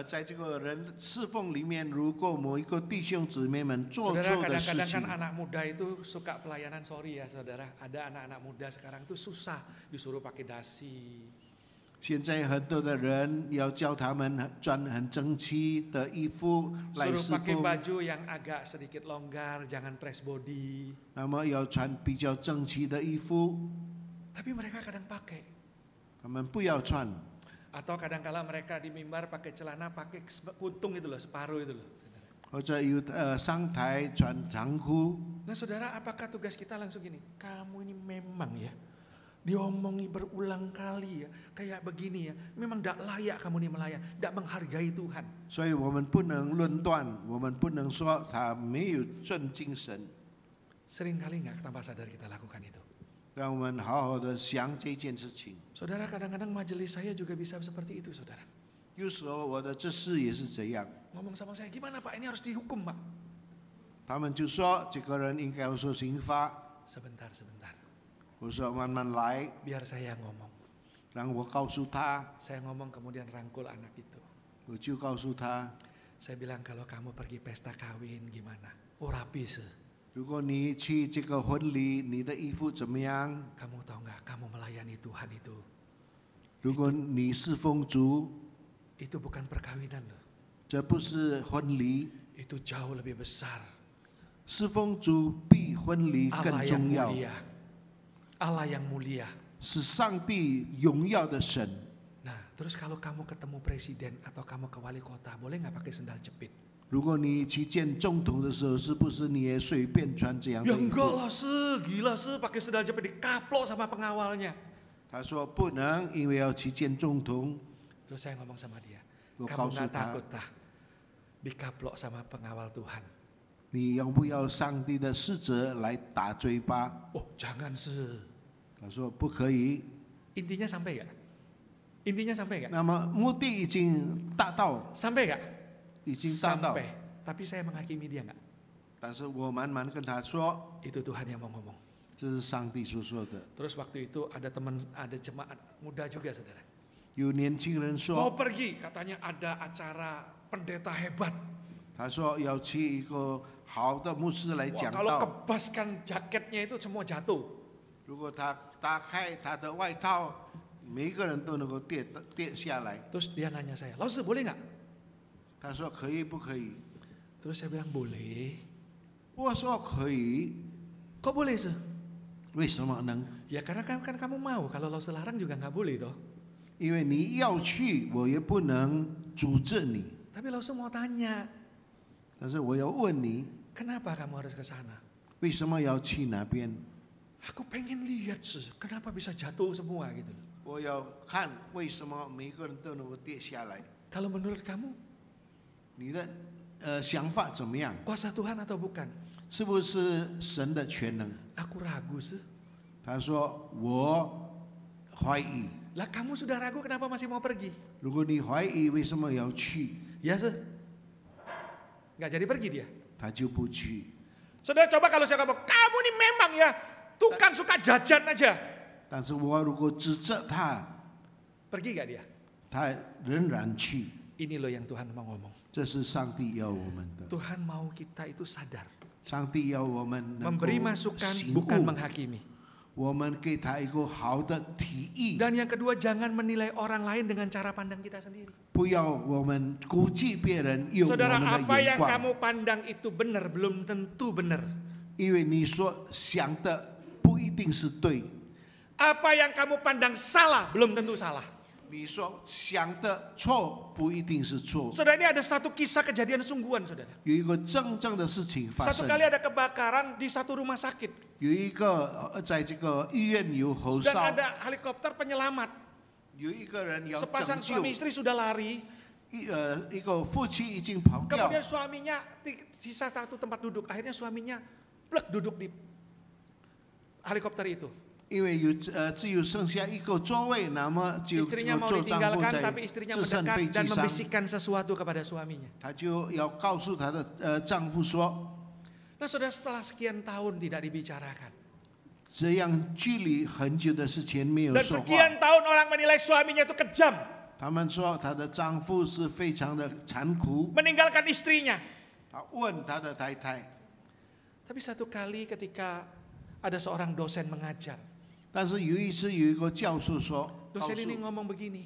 [SPEAKER 3] 在这个人侍奉里面，如果某一个弟兄姊妹们做
[SPEAKER 2] Saudara,
[SPEAKER 3] 错的事
[SPEAKER 2] kadang-kadang
[SPEAKER 3] 情
[SPEAKER 2] kan，anak muda itu suka pelayanan. Sorry ya saudara, ada anak-anak muda sekarang tuh susah disuruh pakai dasi.
[SPEAKER 3] 现在很多的人要教他们穿很整齐的衣服来
[SPEAKER 2] Suruh
[SPEAKER 3] 侍
[SPEAKER 2] pakai
[SPEAKER 3] 奉，
[SPEAKER 2] baju yang agak sedikit longgar, jangan press body.
[SPEAKER 3] 那么要穿比较整齐的衣服，
[SPEAKER 2] Tapi mereka kadang pakai.
[SPEAKER 3] 他们不要穿。
[SPEAKER 2] Atau kadang-kala mereka di mimbar pakai celana, pakai kuntung itu loh, separuh itu loh. Saudara.
[SPEAKER 3] 或者有上台穿长裤。
[SPEAKER 2] Nah saudara, apakah tugas kita langsung gini? Kamu ini memang ya, diomongi berulang kali ya, kayak begini ya, memang tidak layak kamu ini melayan, tidak menghargai Tuhan.
[SPEAKER 3] 所以我们不能论断，我们不能说他没有尊敬神。
[SPEAKER 2] Sering kali nggak tanpa sadar kita lakukan itu?
[SPEAKER 3] 让我们好好的想这件事情。
[SPEAKER 2] Saudara, kadang-kadang majelis saya juga bisa seperti itu saudara.
[SPEAKER 3] 有时候我的执事也是这样，
[SPEAKER 2] Ngomong sama saya, gimana Pak, ini harus dihukum Pak.
[SPEAKER 3] 他们就说这个人应该要受刑罚。
[SPEAKER 2] Sebentar,
[SPEAKER 3] 我说慢慢来，
[SPEAKER 2] biar saya ngomong.
[SPEAKER 3] 让我告诉他，
[SPEAKER 2] Saya ngomong kemudian rangkul anak itu.
[SPEAKER 3] 我就告诉他，
[SPEAKER 2] Saya bilang kalau kamu pergi pesta kawin gimana? Oh rapi sih.
[SPEAKER 3] 如果你去这个婚礼，你的衣服怎么样？
[SPEAKER 2] Kamu tahu nggak? Kamu melayani Tuhan itu
[SPEAKER 3] 如果你是奉主，
[SPEAKER 2] itu bukan perkawinan loh.
[SPEAKER 3] 这不是婚礼，
[SPEAKER 2] Itu jauh lebih besar.
[SPEAKER 3] 是奉主比婚礼
[SPEAKER 2] Allah
[SPEAKER 3] 更
[SPEAKER 2] yang
[SPEAKER 3] 重要，
[SPEAKER 2] mulia. Allah yang mulia.
[SPEAKER 3] 是上帝荣耀的神。
[SPEAKER 2] Nah, terus kalau kamu ketemu presiden atau kamu ke wali kota, boleh nggak pakai sendal jepit?
[SPEAKER 3] 如果你去见总统的时候，是不是你也随便穿这样的
[SPEAKER 2] Ya
[SPEAKER 3] 衣
[SPEAKER 2] enggak
[SPEAKER 3] 服？
[SPEAKER 2] lah, gila pakai sendal jepit dikaplok sama pengawalnya.
[SPEAKER 3] 他说不能，因为要去见总统。
[SPEAKER 2] Terus saya ngomong sama dia,
[SPEAKER 3] Gua
[SPEAKER 2] kamu nggak
[SPEAKER 3] kausu ta.
[SPEAKER 2] takut tah dikaplok sama pengawal Tuhan?
[SPEAKER 3] 你要不要上帝的使者来打嘴巴？
[SPEAKER 2] Oh jangan sih.
[SPEAKER 3] 他说不可以。
[SPEAKER 2] Intinya sampai nggak? Intinya sampai nggak?
[SPEAKER 3] 那么目的已经达到，
[SPEAKER 2] Sampai nggak?
[SPEAKER 3] 已经达到。
[SPEAKER 2] Sampai. Tapi saya menghakimi dia nggak?
[SPEAKER 3] 但是我慢慢跟他说，
[SPEAKER 2] Itu Tuhan yang mau ngomong.
[SPEAKER 3] 这是上帝所说的。
[SPEAKER 2] Terus waktu itu ada jemaat muda juga saudara.
[SPEAKER 3] 有年轻人
[SPEAKER 2] Mau
[SPEAKER 3] 说，
[SPEAKER 2] pergi, katanya ada acara pendeta hebat.
[SPEAKER 3] 他说要去一个好的牧师来
[SPEAKER 2] Wah,
[SPEAKER 3] 讲
[SPEAKER 2] kalau
[SPEAKER 3] 道。
[SPEAKER 2] kebaskan jaketnya itu semua jatuh.
[SPEAKER 3] 如果他打开他的外套，每一个人都能够跌下来。
[SPEAKER 2] Terus dia nanya saya, Laus boleh nggak?
[SPEAKER 3] 他说可以不可以？
[SPEAKER 2] Terus saya bilang boleh.
[SPEAKER 3] 我说可以。
[SPEAKER 2] Kok boleh sih?
[SPEAKER 3] 为什么能？
[SPEAKER 2] Ya karena kan kamu mau. Kalau Laus larang juga nggak boleh toh.
[SPEAKER 3] 因为你要去，我也不能阻止你。
[SPEAKER 2] Tapi Laus mau tanya,
[SPEAKER 3] 但是我要问你，
[SPEAKER 2] kenapa kamu harus ke sana?
[SPEAKER 3] 为什么要去那边？
[SPEAKER 2] Aku pengen lihat sih, kenapa bisa jatuh semua gitu loh.
[SPEAKER 3] 我要看为什么每个人都能够跌下来。
[SPEAKER 2] Kalau menurut kamu,
[SPEAKER 3] 你的想法怎么样？
[SPEAKER 2] kuasa Tuhan atau bukan?
[SPEAKER 3] 是不是神的全能？
[SPEAKER 2] Aku ragu sih.
[SPEAKER 3] 他说我怀疑。
[SPEAKER 2] Lah kamu sudah ragu kenapa masih mau pergi?
[SPEAKER 3] 如果你怀疑，为什么要去？
[SPEAKER 2] Ya sih. Nggak jadi pergi dia.
[SPEAKER 3] 他就不去。
[SPEAKER 2] Saudara coba kalau saya ngomong, kamu nih memang ya tukang suka jajan aja.
[SPEAKER 3] 但是我如果指责他，
[SPEAKER 2] Pergi gak dia?
[SPEAKER 3] 他仍然去。
[SPEAKER 2] Ini loh yang Tuhan mau ngomong.
[SPEAKER 3] 这是上帝要我们的。
[SPEAKER 2] Tuhan mau kita itu sadar.
[SPEAKER 3] 上帝要我们能够
[SPEAKER 2] Memberi masukan
[SPEAKER 3] 醒
[SPEAKER 2] bukan
[SPEAKER 3] 悟，
[SPEAKER 2] menghakimi.
[SPEAKER 3] 我们给他一个好的提议，
[SPEAKER 2] Dan yang kedua, jangan menilai orang lain dengan cara pandang kita sendiri.
[SPEAKER 3] 不要我们估计别人用我
[SPEAKER 2] Saudara,
[SPEAKER 3] 们
[SPEAKER 2] apa
[SPEAKER 3] 的眼
[SPEAKER 2] yang
[SPEAKER 3] 光，
[SPEAKER 2] kamu pandang itu benar belum tentu benar.
[SPEAKER 3] 因为你所想的不一定是对，
[SPEAKER 2] Apa yang kamu pandang salah belum tentu salah.
[SPEAKER 3] 你所想的错不一定是错。
[SPEAKER 2] Saudara, ini ada satu kisah kejadian sungguhan, saudara.
[SPEAKER 3] 有一个真正的事情发
[SPEAKER 2] Satu
[SPEAKER 3] 生，
[SPEAKER 2] kali ada kebakaran di satu rumah sakit.
[SPEAKER 3] 有一个在这个医院有火
[SPEAKER 2] Dan
[SPEAKER 3] 烧，
[SPEAKER 2] ada helikopter penyelamat.
[SPEAKER 3] 有一个人要
[SPEAKER 2] Sepasang
[SPEAKER 3] 拯救
[SPEAKER 2] suami，istri sudah lari.
[SPEAKER 3] 一个夫妻已经跑掉，
[SPEAKER 2] Kemudian suaminya sisa satu tempat duduk. Akhirnya suaminya plek duduk di helikopter itu.
[SPEAKER 3] 因为只有剩下一个座位，那么就
[SPEAKER 2] Istrinya mau
[SPEAKER 3] 做丈夫
[SPEAKER 2] ditinggalkan,
[SPEAKER 3] 在
[SPEAKER 2] tapi istrinya
[SPEAKER 3] 直升
[SPEAKER 2] mendekat
[SPEAKER 3] 飞
[SPEAKER 2] dan
[SPEAKER 3] 机上，
[SPEAKER 2] membisikkan sesuatu kepada suaminya.
[SPEAKER 3] 她就要告诉她的丈夫说，
[SPEAKER 2] Nah, saudara, setelah sekian tahun tidak dibicarakan.
[SPEAKER 3] 这样距离很久的事情没有
[SPEAKER 2] Dan
[SPEAKER 3] 说话。
[SPEAKER 2] sekian tahun orang menilai suaminya itu kejam.
[SPEAKER 3] 他们说她的丈夫是非常的残酷，
[SPEAKER 2] Meninggalkan istrinya.
[SPEAKER 3] 他问他的太太，
[SPEAKER 2] Tapi satu kali ketika ada seorang dosen mengajar.
[SPEAKER 3] 但是有一次有一个教授说，告
[SPEAKER 2] Dosen ini
[SPEAKER 3] 诉
[SPEAKER 2] ngomong begini.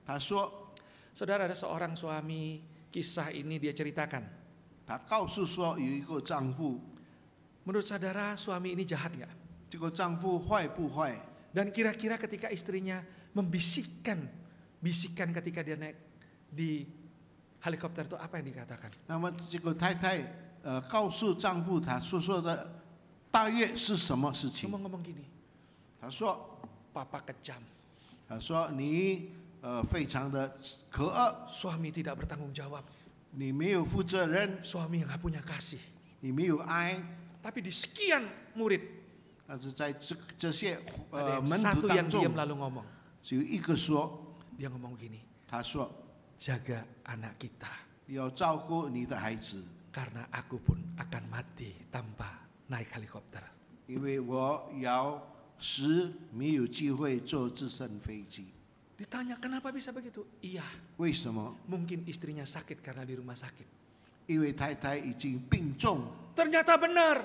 [SPEAKER 3] 他说，
[SPEAKER 2] Saudara, ada seorang suami, kisah ini dia ceritakan.
[SPEAKER 3] 他告诉说有一个丈夫，
[SPEAKER 2] Menurut saudara, suami ini jahat nggak?
[SPEAKER 3] 这个丈夫坏不坏？
[SPEAKER 2] Dan kira-kira ketika istrinya bisikan ketika dia naik di helikopter itu apa yang dikatakan?
[SPEAKER 3] 那么这个太太告诉丈夫她所说的大约是什么事情？
[SPEAKER 2] Ngomong gini,
[SPEAKER 3] 她说，
[SPEAKER 2] papa kejam,
[SPEAKER 3] 她说你非常的可恶，
[SPEAKER 2] suami tidak bertanggung jawab,
[SPEAKER 3] 你没有负责任，
[SPEAKER 2] suami yang nggak punya kasih.
[SPEAKER 3] 你没有爱。
[SPEAKER 2] Tapi di sekian murid,
[SPEAKER 3] 但是在这些
[SPEAKER 2] ada yang
[SPEAKER 3] 门徒
[SPEAKER 2] satu yang
[SPEAKER 3] 当中
[SPEAKER 2] diam，lalu ngomong.
[SPEAKER 3] 只有一个说，
[SPEAKER 2] Dia ngomong gini,
[SPEAKER 3] 他说
[SPEAKER 2] jaga anak kita,
[SPEAKER 3] 要照顾你的孩子，
[SPEAKER 2] karena aku pun akan mati tanpa naik helikopter.
[SPEAKER 3] 因为我要时没有机会坐直升飞机。
[SPEAKER 2] Ditanya kenapa bisa begitu? Iya,
[SPEAKER 3] 为什么？
[SPEAKER 2] mungkin istrinya sakit karena di rumah sakit.
[SPEAKER 3] 因为太太已经病重，
[SPEAKER 2] Ternyata benar,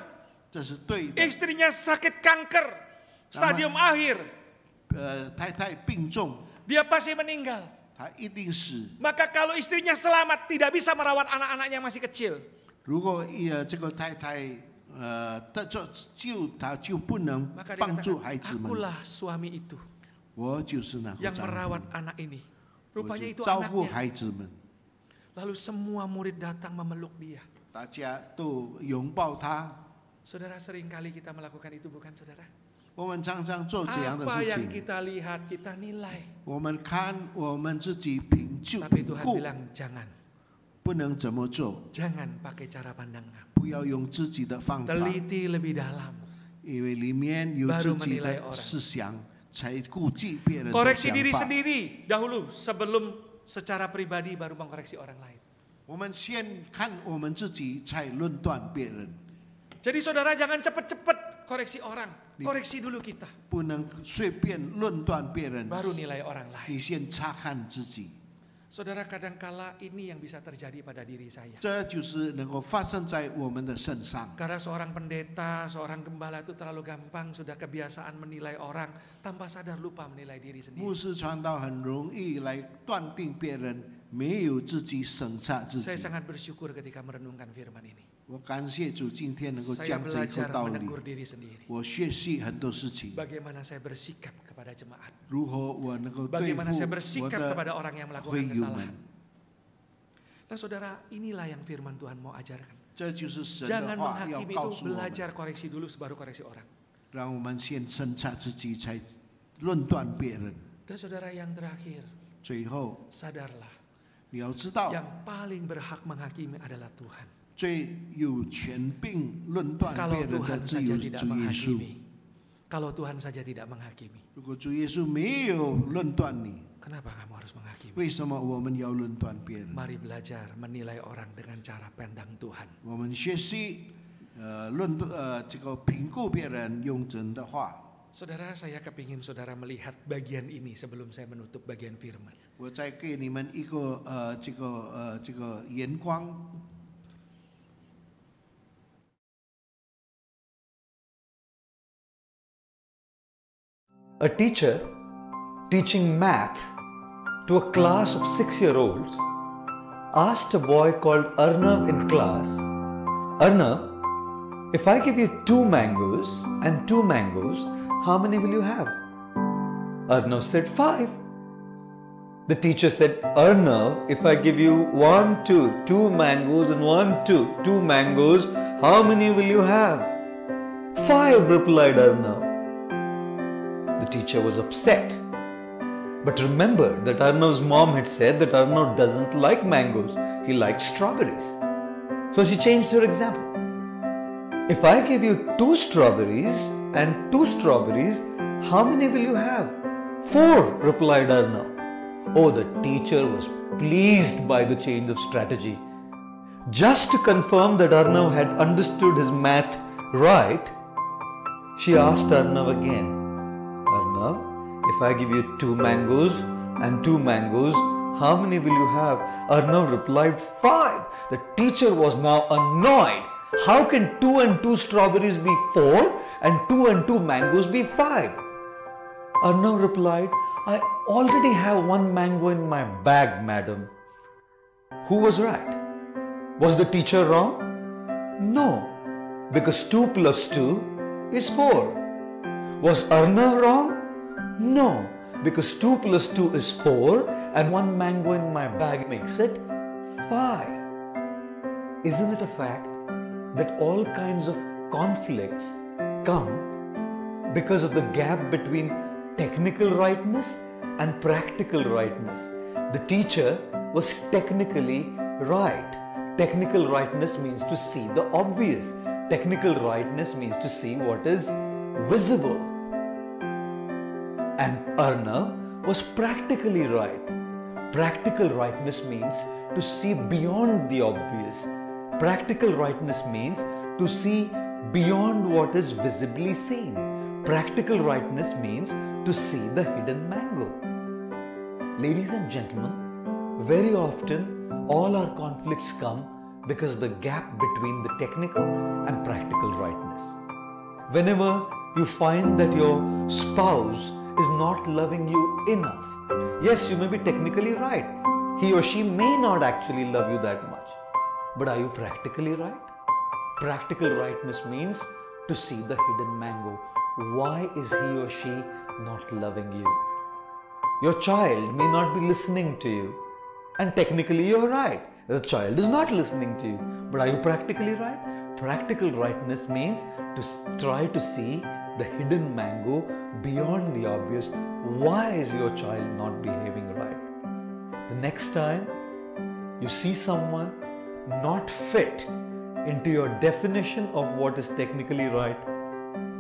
[SPEAKER 3] 这是对的。
[SPEAKER 2] istrinya sakit kanker, stadium akhir.
[SPEAKER 3] 太太病重，
[SPEAKER 2] Dia pasti meninggal.
[SPEAKER 3] 她一定死。
[SPEAKER 2] Maka kalau istrinya selamat, tidak bisa merawat anak-anaknya yang masih kecil.
[SPEAKER 3] 如果这个太太得救，她就不能
[SPEAKER 2] Maka
[SPEAKER 3] 帮助
[SPEAKER 2] dikatakan,
[SPEAKER 3] 孩子们。
[SPEAKER 2] akulah suami itu
[SPEAKER 3] 我就是那个
[SPEAKER 2] yang
[SPEAKER 3] 丈夫，
[SPEAKER 2] merawat anak ini.
[SPEAKER 3] 我
[SPEAKER 2] Rupanya
[SPEAKER 3] 就
[SPEAKER 2] itu
[SPEAKER 3] 照顾
[SPEAKER 2] anaknya.
[SPEAKER 3] 孩子们。
[SPEAKER 2] Lalu semua murid datang memeluk dia.
[SPEAKER 3] 大家都拥抱他。
[SPEAKER 2] Saudara, seringkali kita melakukan itu, bukan saudara?
[SPEAKER 3] 我们常常做这样的
[SPEAKER 2] Apa
[SPEAKER 3] 事
[SPEAKER 2] yang
[SPEAKER 3] 情。
[SPEAKER 2] kita lihat, kita nilai.
[SPEAKER 3] 我们看我们自己评
[SPEAKER 2] Tapi Tuhan
[SPEAKER 3] 估，
[SPEAKER 2] bilang, jangan.
[SPEAKER 3] 不能怎么做，
[SPEAKER 2] Jangan pakai cara pandang kamu.
[SPEAKER 3] 不要用自己的方法，
[SPEAKER 2] Teliti lebih dalam.
[SPEAKER 3] 因为里面有
[SPEAKER 2] Baru
[SPEAKER 3] 自己
[SPEAKER 2] menilai
[SPEAKER 3] 的
[SPEAKER 2] orang.
[SPEAKER 3] 思想，才顾忌别人的
[SPEAKER 2] Koreksi
[SPEAKER 3] 想
[SPEAKER 2] diri
[SPEAKER 3] 法。
[SPEAKER 2] sendiri dahulu sebelum secara pribadi baru mengkoreksi orang lain.
[SPEAKER 3] 我们先看我们自己，才论断别人，
[SPEAKER 2] Jadi saudara jangan cepat-cepat koreksi orang. Koreksi dulu kita.
[SPEAKER 3] 不能随便论断别人，
[SPEAKER 2] Baru nilai orang lain.
[SPEAKER 3] 你先查看自己。
[SPEAKER 2] Saudara, kadangkala ini yang bisa terjadi pada diri saya.
[SPEAKER 3] 这就是能够发生在我们的身上。
[SPEAKER 2] Karena seorang pendeta, seorang gembala itu terlalu gampang, sudah kebiasaan menilai orang tanpa sadar lupa menilai diri sendiri.
[SPEAKER 3] 牧师传道很容易来断定别人，没有自己审查自
[SPEAKER 2] Saya
[SPEAKER 3] 己。
[SPEAKER 2] sangat bersyukur ketika merenungkan firman ini.
[SPEAKER 3] 我感谢主今天能够
[SPEAKER 2] Saya
[SPEAKER 3] 讲这一口
[SPEAKER 2] belajar
[SPEAKER 3] 道理。
[SPEAKER 2] menegur diri sendiri.
[SPEAKER 3] 我学习很多事情，
[SPEAKER 2] Bagaimana saya bersikap kepada jemaat.
[SPEAKER 3] 如何我能够对
[SPEAKER 2] Bagaimana saya
[SPEAKER 3] 付我
[SPEAKER 2] bersikap
[SPEAKER 3] 的
[SPEAKER 2] kepada orang yang
[SPEAKER 3] 会
[SPEAKER 2] melakukan
[SPEAKER 3] 友
[SPEAKER 2] kesalahan.
[SPEAKER 3] 们。
[SPEAKER 2] Nah saudara, inilah yang firman Tuhan mau ajarkan.
[SPEAKER 3] 这就是神的
[SPEAKER 2] Jangan
[SPEAKER 3] 话要
[SPEAKER 2] menghakimi
[SPEAKER 3] 告
[SPEAKER 2] itu
[SPEAKER 3] 诉我们，
[SPEAKER 2] belajar koreksi dulu baru koreksi orang.
[SPEAKER 3] 让我们先审查自己，才论断别人。
[SPEAKER 2] Dan saudara yang terakhir,
[SPEAKER 3] 最后
[SPEAKER 2] sadarlah
[SPEAKER 3] 你要知道，
[SPEAKER 2] yang paling berhak menghakimi adalah Tuhan.
[SPEAKER 3] 最有权柄论断
[SPEAKER 2] Kalau
[SPEAKER 3] 别人的
[SPEAKER 2] Tuhan
[SPEAKER 3] 只
[SPEAKER 2] saja
[SPEAKER 3] 有
[SPEAKER 2] tidak
[SPEAKER 3] 主耶稣。
[SPEAKER 2] menghakimi, kalau Tuhan saja tidak menghakimi,
[SPEAKER 3] 如果主耶稣没有论断你，
[SPEAKER 2] kenapa kamu harus menghakimi?
[SPEAKER 3] 为什么我们要论断别人？
[SPEAKER 2] Mari belajar menilai orang dengan cara pandang Tuhan.
[SPEAKER 3] 我们学习这个评估别人用神的话。
[SPEAKER 2] Saudara, saya kepingin saudara melihat bagian ini sebelum saya menutup bagian firman.
[SPEAKER 3] 我再给你们一个这个眼光。
[SPEAKER 4] A teacher teaching math to a class of 6-year-olds asked a boy called Arnav in class, Arnav, if I give you 2 mangoes and 2 mangoes, how many will you have? Arnav said 5. The teacher said, Arnav, if I give you 1, 2, 2 mangoes and 1, 2 mangoes, how many will you have? 5, replied Arnav. The teacher was upset. But remember that Arnav's mom had said that Arnav doesn't like mangoes, he liked strawberries. So she changed her example. If I give you 2 strawberries and 2 strawberries, how many will you have? 4, replied Arnav. Oh, the teacher was pleased by the change of strategy. Just to confirm that Arnav had understood his math right, she asked Arnav again, Arnav, if I give you 2 mangoes and 2 mangoes, how many will you have? Arnav replied, 5. The teacher was now annoyed. How can 2 and 2 strawberries be 4 and 2 and 2 mangoes be 5? Arnav replied, I already have 1 mango in my bag, madam. Who was right? Was the teacher wrong? No, because 2 plus 2 is 4. Was Arnav wrong? No, because 2 plus 2 is 4 and 1 mango in my bag makes it 5. Isn't it a fact that all kinds of conflicts come because of the gap between technical rightness and practical rightness? The teacher was technically right. Technical rightness means to see the obvious. Technical rightness means to see what is visible. And Arnav was practically right. Practical rightness means to see beyond the obvious. Practical rightness means to see beyond what is visibly seen. Practical rightness means to see the hidden mango. Ladies and gentlemen, very often all our conflicts come because the gap between the technical and practical rightness. Whenever you find that your spouse is not loving you enough, yes, you may be technically right. He or she may not actually love you that much. But are you practically right? Practical rightness means to see the hidden mango. Why is he or she not loving you? Your child may not be listening to you. And technically you're right. The child is not listening to you. But are you practically right? Practical rightness means to try to see the hidden mango beyond the obvious. Why is your child not behaving right? The next time you see someone not fit into your definition of what is technically right,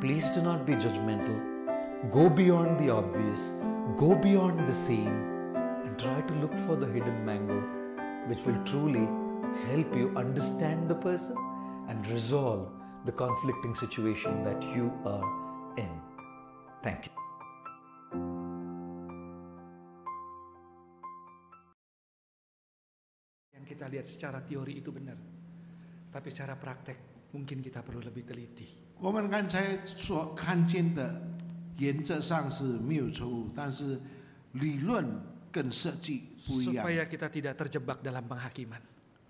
[SPEAKER 4] please do not be judgmental. Go beyond the obvious, go beyond the seen, and try to look for the hidden mango, which will truly help you understand the person and resolve the conflicting situation that you are in. Thank you.
[SPEAKER 2] Yang kita lihat secara teori itu benar, tapi secara praktek mungkin kita perlu lebih teliti.
[SPEAKER 3] 我们刚才所看见的原则上是没有错误，但是理论跟设计不一样。
[SPEAKER 2] Supaya kita tidak terjebak dalam penghakiman.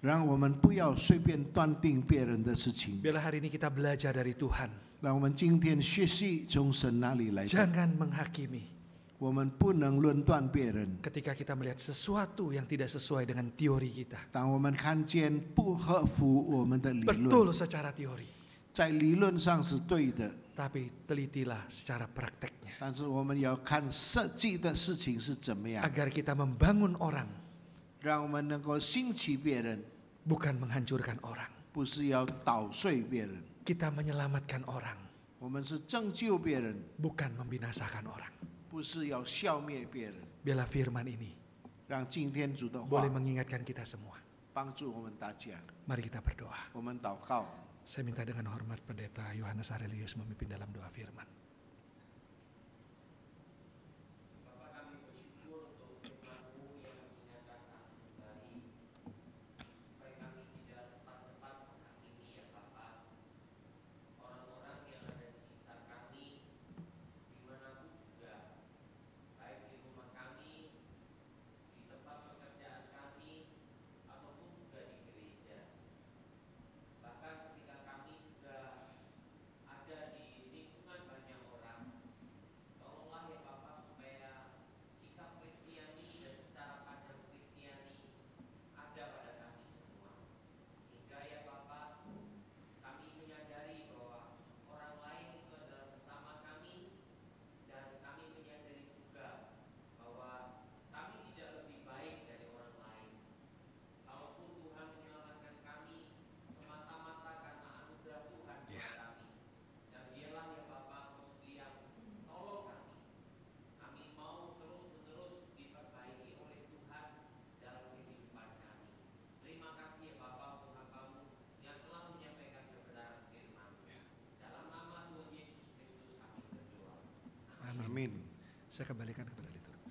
[SPEAKER 3] 让我们不要随便断定别人的事情。
[SPEAKER 2] Biarlah hari ini kita belajar dari Tuhan.
[SPEAKER 3] 让我们今天学习从神那里来的。
[SPEAKER 2] Jangan menghakimi.
[SPEAKER 3] 我们不能论断别人。
[SPEAKER 2] Ketika kita melihat sesuatu yang tidak sesuai dengan teori kita.
[SPEAKER 3] 当我们看见不合乎我们的理论，
[SPEAKER 2] Betul secara teori.
[SPEAKER 3] 在理论上是对的，
[SPEAKER 2] Tapi telitilah secara prakteknya.
[SPEAKER 3] 但是我们要看实际的事情是怎么样，
[SPEAKER 2] Agar kita membangun orang,
[SPEAKER 3] 让我们能够兴起别人，
[SPEAKER 2] bukan menghancurkan orang.
[SPEAKER 3] 不是要捣碎别人。
[SPEAKER 2] Kita menyelamatkan orang,
[SPEAKER 3] 我们是拯救别人，
[SPEAKER 2] bukan membinasakan orang.
[SPEAKER 3] 不是要消灭别人。
[SPEAKER 2] Biarlah firman ini
[SPEAKER 3] 让今天主的话
[SPEAKER 2] boleh mengingatkan kita semua.
[SPEAKER 3] 帮助我们大家。
[SPEAKER 2] Mari kita berdoa.
[SPEAKER 3] 我们祷告。
[SPEAKER 2] Saya minta dengan hormat Pendeta Yohanes Aurelius memimpin dalam doa firman. Amin. Saya kembalikan kepada liturgi.